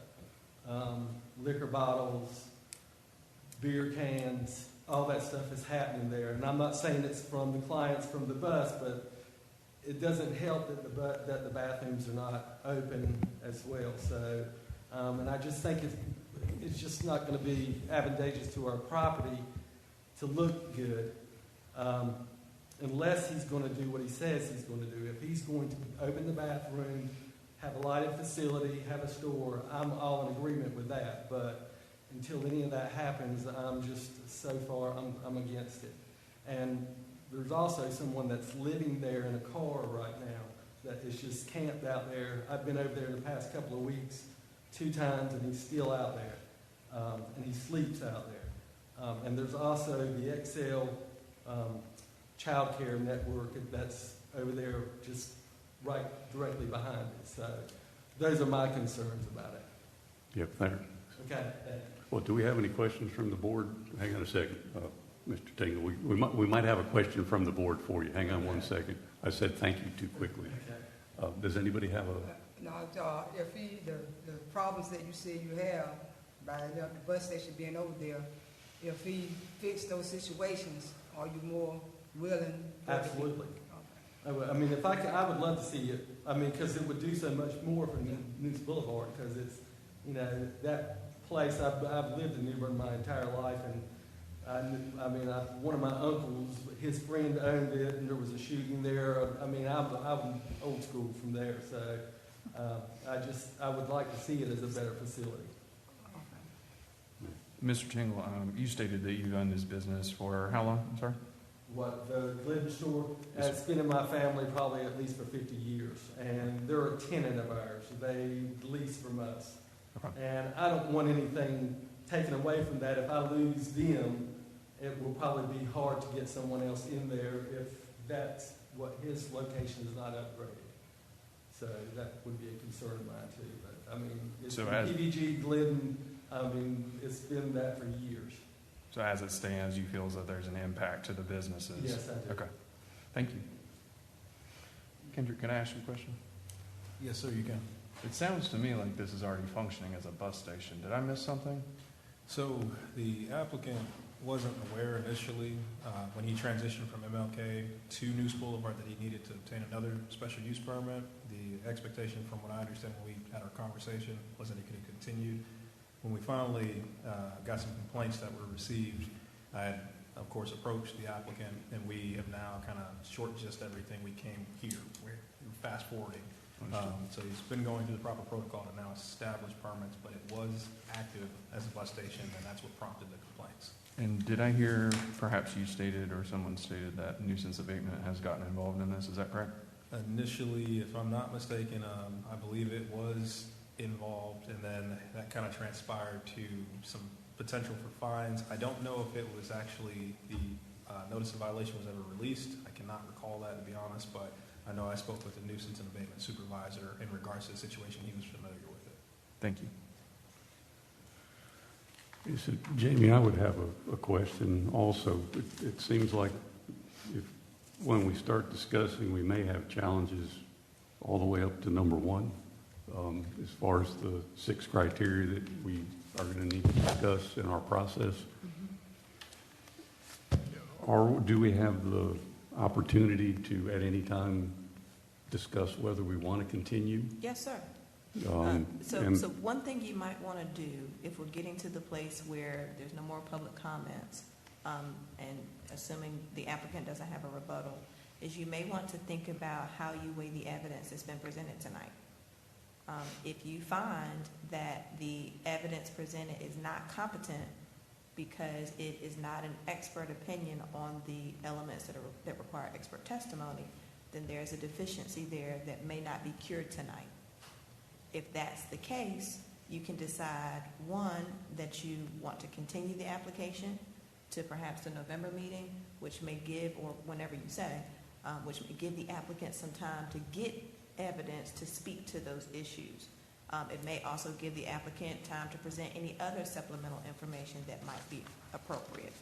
Liquor bottles, beer cans, all that stuff is happening there. And I'm not saying it's from the clients from the bus, but it doesn't help that the bathrooms are not open as well. So, and I just think it's just not going to be advantageous to our property to look good unless he's going to do what he says he's going to do. If he's going to open the bathroom, have a lighted facility, have a store, I'm all in agreement with that. But until any of that happens, I'm just so far, I'm against it. And there's also someone that's living there in a car right now that is just camped out there. I've been over there in the past couple of weeks 2 times, and he's still out there. And he sleeps out there. And there's also the Excel child care network that's over there just right directly behind it. So those are my concerns about it. Yep, thank you. Okay, thank you. Well, do we have any questions from the board? Hang on a second, Mr. Tingle. We might have a question from the board for you. Hang on one second. I said thank you too quickly. Does anybody have a... No, if the problems that you say you have by the bus station being over there, if he fixed those situations, are you more willing? Absolutely. Okay. I mean, if I could, I would love to see it. I mean, because it would do so much more for Neuse Boulevard, because it's, that place, I've lived in New Bern my entire life, and one of my uncles, his friend owned it, and there was a shooting there. I mean, I'm old school from there, so I would like to see it as a better facility. Mr. Tingle, you stated that you've owned this business for how long? I'm sorry? What, the Glidden store? It's been in my family probably at least for 50 years, and they're a tenant of ours. They lease from us. Okay. And I don't want anything taken away from that. If I lose them, it will probably be hard to get someone else in there if that's what his location is not upgraded. So that would be a concern of mine too. But I mean, it's PVG, Glidden, it's been that for years. So as it stands, you feel as though there's an impact to the businesses? Yes, I do. Okay. Thank you. Kendrick, can I ask you a question? Yes, sir, you can. It sounds to me like this is already functioning as a bus station. Did I miss something? So the applicant wasn't aware initially when he transitioned from MLK to Neuse Boulevard that he needed to obtain another special use permit. The expectation, from what I understand when we had our conversation, was that he could have continued. When we finally got some complaints that were received, I had, of course, approached the applicant, and we have now kind of short just everything. We came here. We're fast forwarding. So he's been going through the proper protocol to now establish permits, but it was active as a bus station, and that's what prompted the complaints. And did I hear, perhaps you stated or someone stated, that nuisance abatement has gotten involved in this? Is that correct? Initially, if I'm not mistaken, I believe it was involved, and then that kind of transpired to some potential for fines. I don't know if it was actually the notice of violation was ever released. I cannot recall that, to be honest, but I know I spoke with the nuisance and abatement supervisor in regards to the situation. He was familiar with it. Thank you. Jamie, I would have a question also. It seems like if when we start discussing, we may have challenges all the way up to number one, as far as the 6 criteria that we are going to need to discuss in our process. Or do we have the opportunity to, at any time, discuss whether we want to continue? Yes, sir. And- So one thing you might want to do, if we're getting to the place where there's no more public comments, and assuming the applicant doesn't have a rebuttal, is you may want to think about how you weigh the evidence that's been presented tonight. If you find that the evidence presented is not competent because it is not an expert opinion on the elements that require expert testimony, then there's a deficiency there that may not be cured tonight. If that's the case, you can decide, one, that you want to continue the application to perhaps the November meeting, which may give, or whenever you say, which may give the applicant some time to get evidence to speak to those issues. It may also give the applicant time to present any other supplemental information that might be appropriate.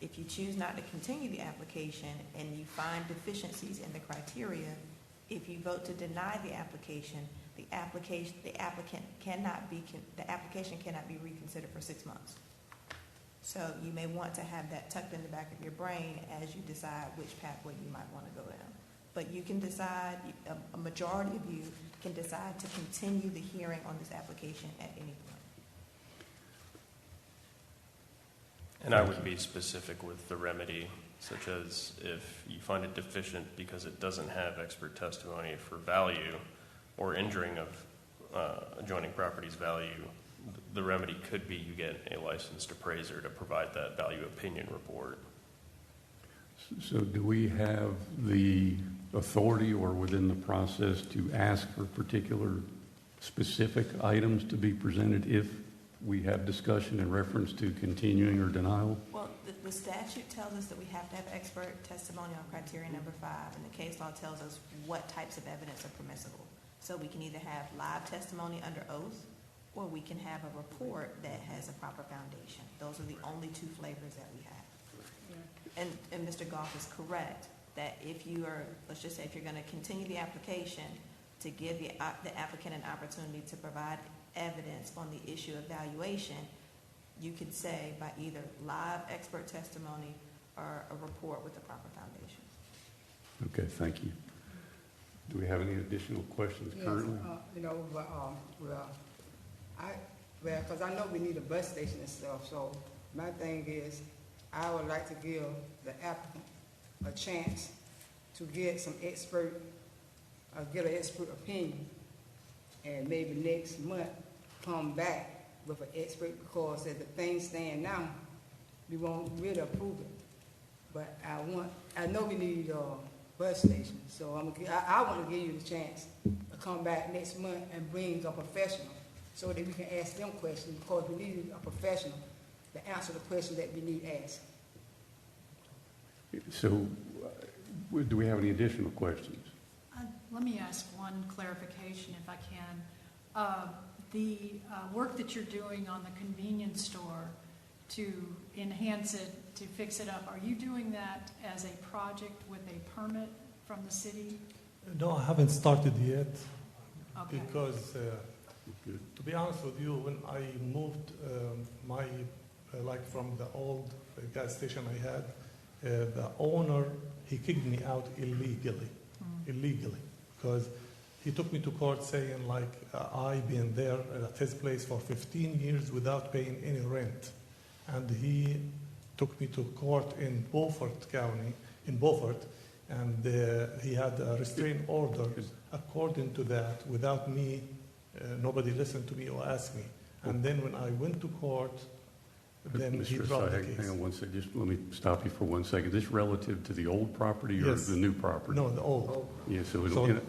If you choose not to continue the application and you find deficiencies in the criteria, if you vote to deny the application cannot be reconsidered for 6 months. So you may want to have that tucked in the back of your brain as you decide which pathway you might want to go down. But you can decide, a majority of you can decide to continue the hearing on this application at any point. And I would be specific with the remedy, such as if you find it deficient because it doesn't have expert testimony for value or injuring of adjoining property's value, the remedy could be you get a licensed appraiser to provide that value opinion report. So do we have the authority or within the process to ask for particular specific items to be presented if we have discussion in reference to continuing or denial? Well, the statute tells us that we have to have expert testimony on criteria number 5, and the case law tells us what types of evidence are permissible. So we can either have live testimony under oath, or we can have a report that has a proper foundation. Those are the only 2 flavors that we have. And Mr. Goff is correct that if you are, let's just say if you're going to continue the application to give the applicant an opportunity to provide evidence on the issue of valuation, you could say by either live expert testimony or a report with the proper foundation. Okay, thank you. Do we have any additional questions currently? Because I know we need a bus station and stuff, so my thing is, I would like to give the applicant a chance to get some expert, get an expert opinion, and maybe next month come back with an expert, because as the things stand now, we won't really approve it. But I know we need a bus station, so I want to give you the chance to come back next month and bring a professional so that we can ask them questions, because we need a professional to answer the questions that we need asked. So do we have any additional questions? Let me ask one clarification if I can. The work that you're doing on the convenience store to enhance it, to fix it up, are you doing that as a project with a permit from the city? No, I haven't started yet. Okay. Because, to be honest with you, when I moved from the old gas station I had, the owner, he kicked me out illegally, because he took me to court saying I've been there at his place for 15 years without paying any rent. And he took me to court in Beaufort County, and he had a restraining order according to that. Without me, nobody listened to me or asked me. And then when I went to court, then he dropped the case. Hang on one second. Just let me stop you for 1 second. This relative to the old property or the new property? No, the old. Yeah, so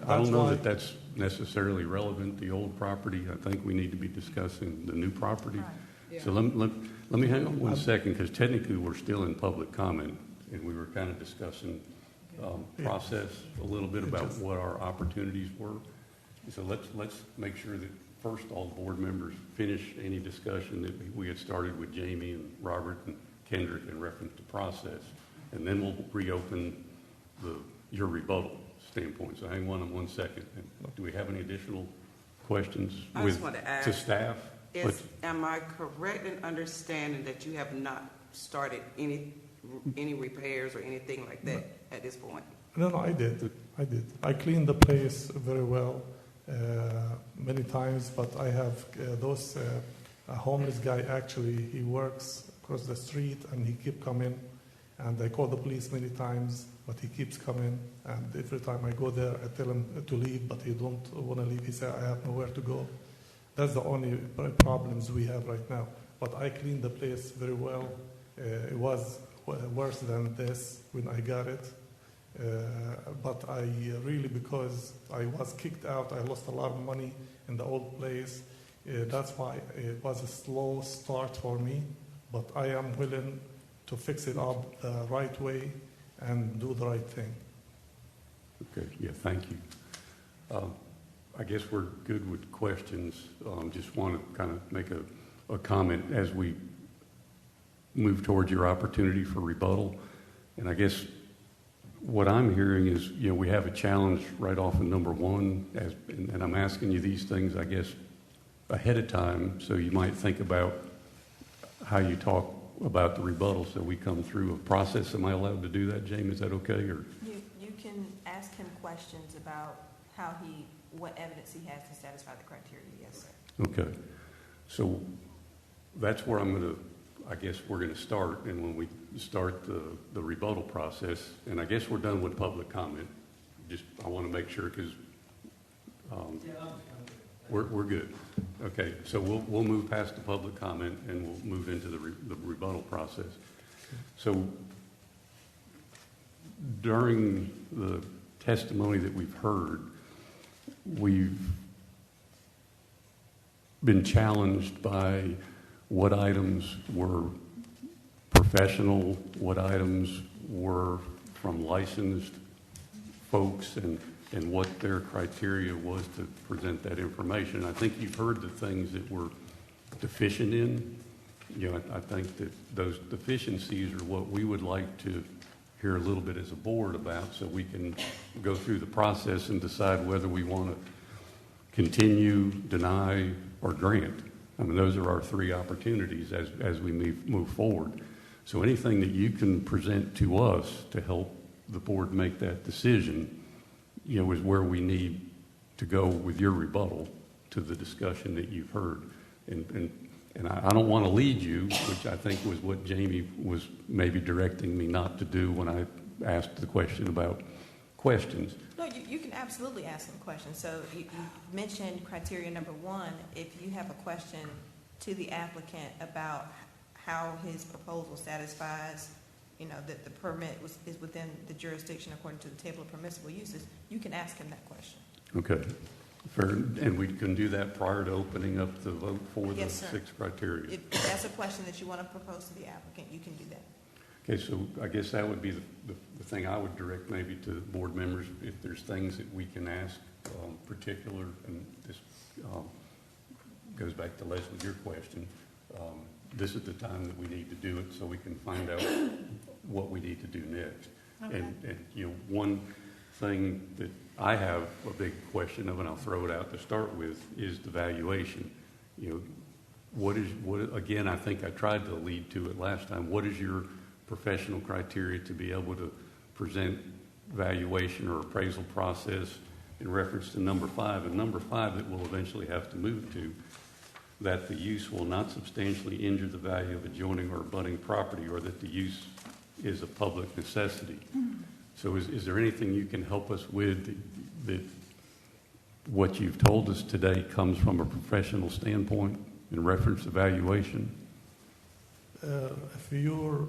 I don't know that that's necessarily relevant, the old property. I think we need to be discussing the new property. Right. Yeah. So let me hang on 1 second, because technically we're still in public comment, and we were kind of discussing process a little bit about what our opportunities were. So let's make sure that first all board members finish any discussion that we had started with Jamie and Robert and Kendrick in reference to process, and then we'll reopen your rebuttal standpoint. So hang on 1 second. Do we have any additional questions I just want to ask, to staff? Am I correct in understanding that you have not started any repairs or anything like that at this point? No, I did. I cleaned the place very well many times, but I have a homeless guy, actually, he works across the street, and he keep coming, and I call the police many times, but he keeps coming, and every time I go there, I tell him to leave, but he don't want to leave. He said, I have nowhere to go. That's the only problems we have right now. But I cleaned the place very well. It was worse than this when I got it. But I really, because I was kicked out, I lost a lot of money in the old place. That's why it was a slow start for me. But I am willing to fix it up the right way and do the right thing. Okay, yeah, thank you. I guess we're good with questions. Just want to kind of make a comment as we move towards your opportunity for rebuttal. And I guess what I'm hearing is, we have a challenge right off in number one, and I'm asking you these things, I guess, ahead of time, so you might think about how you talk about the rebuttal so we come through a process. Am I allowed to do that, Jamie? Is that okay? Or You can ask him questions about what evidence he has to satisfy the criteria, yes, sir. Okay. So that's where I guess we're going to start, and when we start the rebuttal process, and I guess we're done with public comment. I want to make sure, because we're good. Okay, so we'll move past the public comment, and we'll move into the rebuttal process. So during the testimony that we've heard, we've been challenged by what items were professional, what items were from licensed folks, and what their criteria was to present that information. I think you've heard the things that we're deficient in. I think that those deficiencies are what we would like to hear a little bit as a board about, so we can go through the process and decide whether we want to continue, deny, or grant. I mean, those are our three opportunities as we move forward. So anything that you can present to us to help the board make that decision, is where we need to go with your rebuttal to the discussion that you've heard. And I don't want to lead you, which I think was what Jamie was maybe directing me not to do when I asked the question about questions. No, you can absolutely ask some questions. So you mentioned criteria number one. If you have a question to the applicant about how his proposal satisfies, that the permit is within the jurisdiction according to the table of permissible uses, you can ask him that question. Okay. Fair. And we can do that prior to opening up the vote for the Yes, sir. 6 criteria. If that's a question that you want to propose to the applicant, you can do that. Okay, so I guess that would be the thing I would direct maybe to the board members, if there's things that we can ask particular, and this goes back to Leslie, your question. This is the time that we need to do it so we can find out what we need to do next. Okay. And one thing that I have a big question of, and I'll throw it out to start with, is the valuation. What again, I think I tried to lead to it last time. What is your professional criteria to be able to present valuation or appraisal process in reference to number 5? And number 5 that we'll eventually have to move to, that the use will not substantially injure the value of adjoining or abutting property, or that the use is a public necessity. So is there anything you can help us with that what you've told us today comes from a professional standpoint in reference to valuation? If you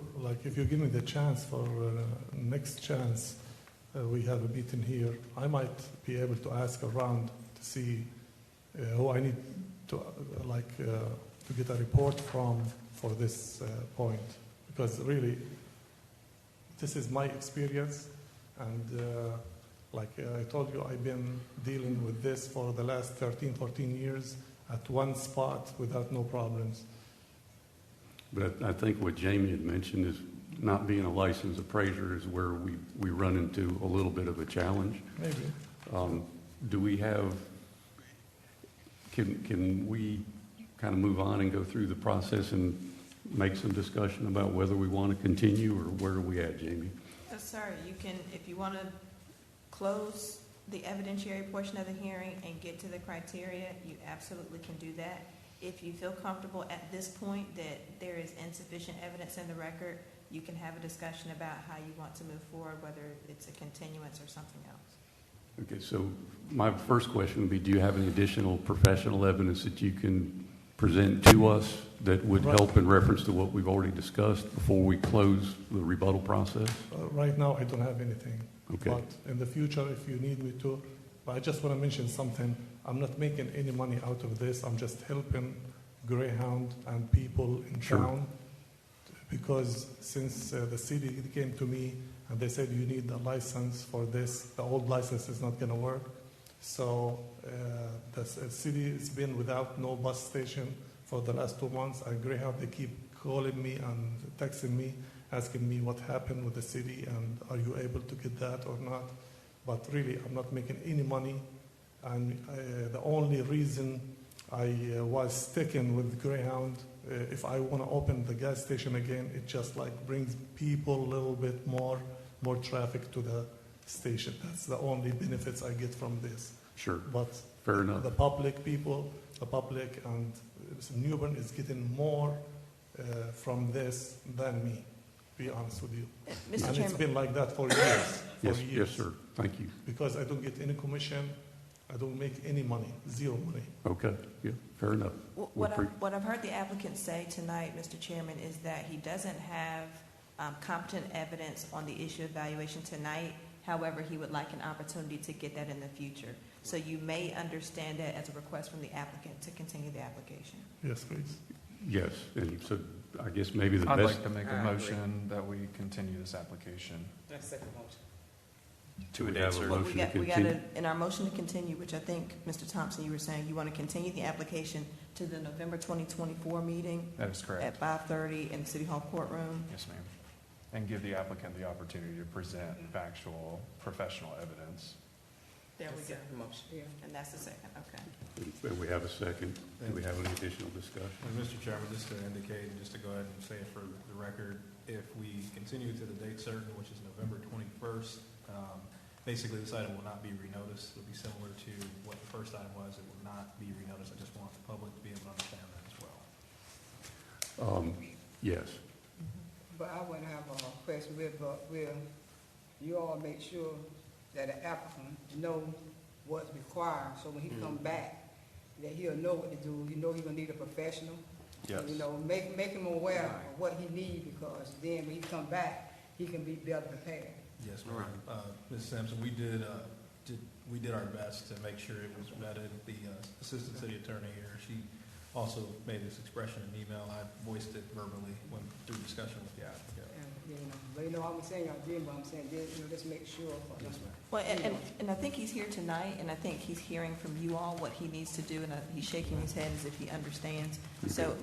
give me the chance for next chance, we have a meeting here, I might be able to ask around to see who I need to get a report from for this point, because really this is my experience, and like I told you, I've been dealing with this for the last 13, 14 years at one spot without no problems. But I think what Jamie had mentioned is not being a licensed appraiser is where we run into a little bit of a challenge. Maybe. Do we have, can we kind of move on and go through the process and make some discussion about whether we want to continue, or where are we at, Jamie? Sir, you can, if you want to close the evidentiary portion of the hearing and get to the criteria, you absolutely can do that. If you feel comfortable at this point that there is insufficient evidence in the record, you can have a discussion about how you want to move forward, whether it's a continuance or something else. Okay, so my first question would be, do you have any additional professional evidence that you can present to us that would help in reference to what we've already discussed before we close the rebuttal process? Right now, I don't have anything. Okay. But in the future, if you need me to, but I just want to mention something. I'm not making any money out of this. I'm just helping Greyhound and people in town, because since the city came to me and they said you need a license for this, the old license is not going to work. So the city has been without no bus station for the last 2 months, and Greyhound, they keep calling me and texting me, asking me what happened with the city and are you able to get that or not. But really, I'm not making any money, and the only reason I was sticking with Greyhound, if I want to open the gas station again, it just like brings people a little bit more traffic to the station. That's the only benefits I get from this. Sure. But fair enough. The public and New Bern is getting more from this than me, to be honest with you. Mr. And Chairman, it's been like that for years. Yes, sir. Thank you. Because I don't get any commission, I don't make any money, zero money. Okay, yeah, fair enough. what I've heard the applicant say tonight, Mr. Chairman, is that he doesn't have competent evidence on the issue of valuation tonight. However, he would like an opportunity to get that in the future. So you may understand that as a request from the applicant to continue the application. Yes, please. Yes, and so I guess maybe the I'd best. like to make a motion that we continue this application. I second motion. To a We date have a certain. motion to We got continue. in our motion to continue, which I think, Mr. Thompson, you were saying you want to continue the application to the November 2024 meeting That is correct. at 5:30 in the City Hall courtroom. Yes, ma'am. And give the applicant the opportunity to present factual, professional evidence. There we go. Second motion. And that's the second, okay. And we have a second. Do we have any additional discussion? And Mr. Chairman, just to indicate, and just to go ahead and say it for the record, if we continue to the date certain, which is November 21st, basically this item will not be renoticed. It'll be similar to what the first item was. It will not be renoticed. I just want the public to be able to understand that as well. Yes. But I wouldn't have a question but will you all make sure that the applicant know what's required, so when he come back, that he'll know what to do. You know he's gonna need a professional. Yes. And, make him aware of what he needs, because then when he come back, he can be better prepared. Yes, ma'am. Ms. Sampson, we did our best to make sure it was vetted. The assistant city attorney here, she also made this expression in email. I voiced it verbally when through discussion with the applicant. But I'm saying I did, but I'm saying just make sure. Yes, ma'am. Well, and I think he's here tonight, and I think he's hearing from you all what he needs to do, and he's shaking his head as if he understands. So,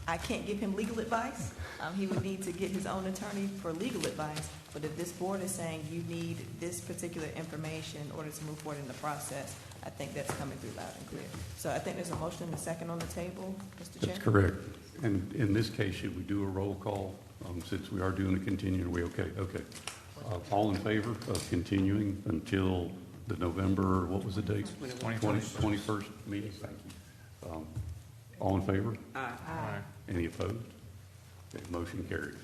I can't give him legal advice. He would need to get his own attorney for legal advice. But if this board is saying you need this particular information in order to move forward in the process, I think that's coming through loud and clear. So I think there's a motion and a second on the table, Mr. Chairman. That's correct. And in this case, should we do a roll call, since we are doing a continuing? Are we okay? Okay. All in favor of continuing until the November, what was the date? 21st meeting? Thank you. All in favor? Aye. Any opposed? Okay, motion carried.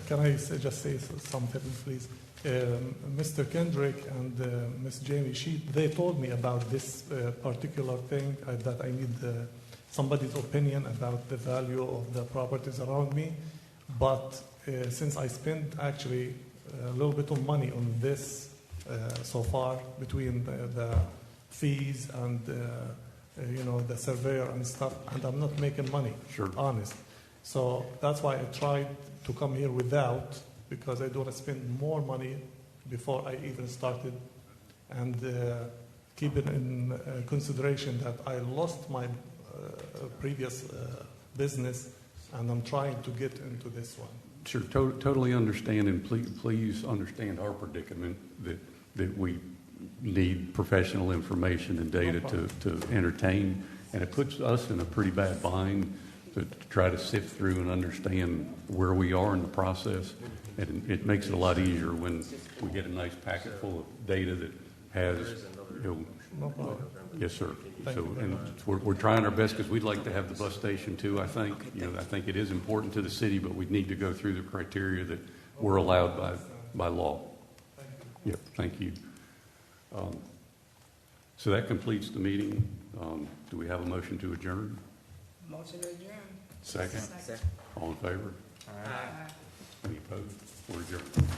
Can I just say something, please? Mr. Kendrick and Ms. Jamie, they told me about this particular thing, that I need somebody's opinion about the value of the properties around me. But since I spent actually a little bit of money on this so far, between the fees and the surveyor and stuff, and I'm not making money, honest. So that's why I tried to come here without, because I don't want to spend more money before I even started, and keep it in consideration that I lost my previous business, and I'm trying to get into this one. Sure, totally understand, and please understand our predicament that we need professional information and data to entertain, and it puts us in a pretty bad bind to try to sift through and understand where we are in the process, and it makes it a lot easier when we get a nice packet full of data that has, No problem. yes, sir. Thank So, you very and much. we're trying our best because we'd like to have the bus station too, I think. I think it is important to the city, but we need to go through the criteria that we're allowed by law. Yep, thank you. So that completes the meeting. Do we have a motion to adjourn? Motion to adjourn. Second? Second. All in favor? Aye. Any opposed? We're adjourned.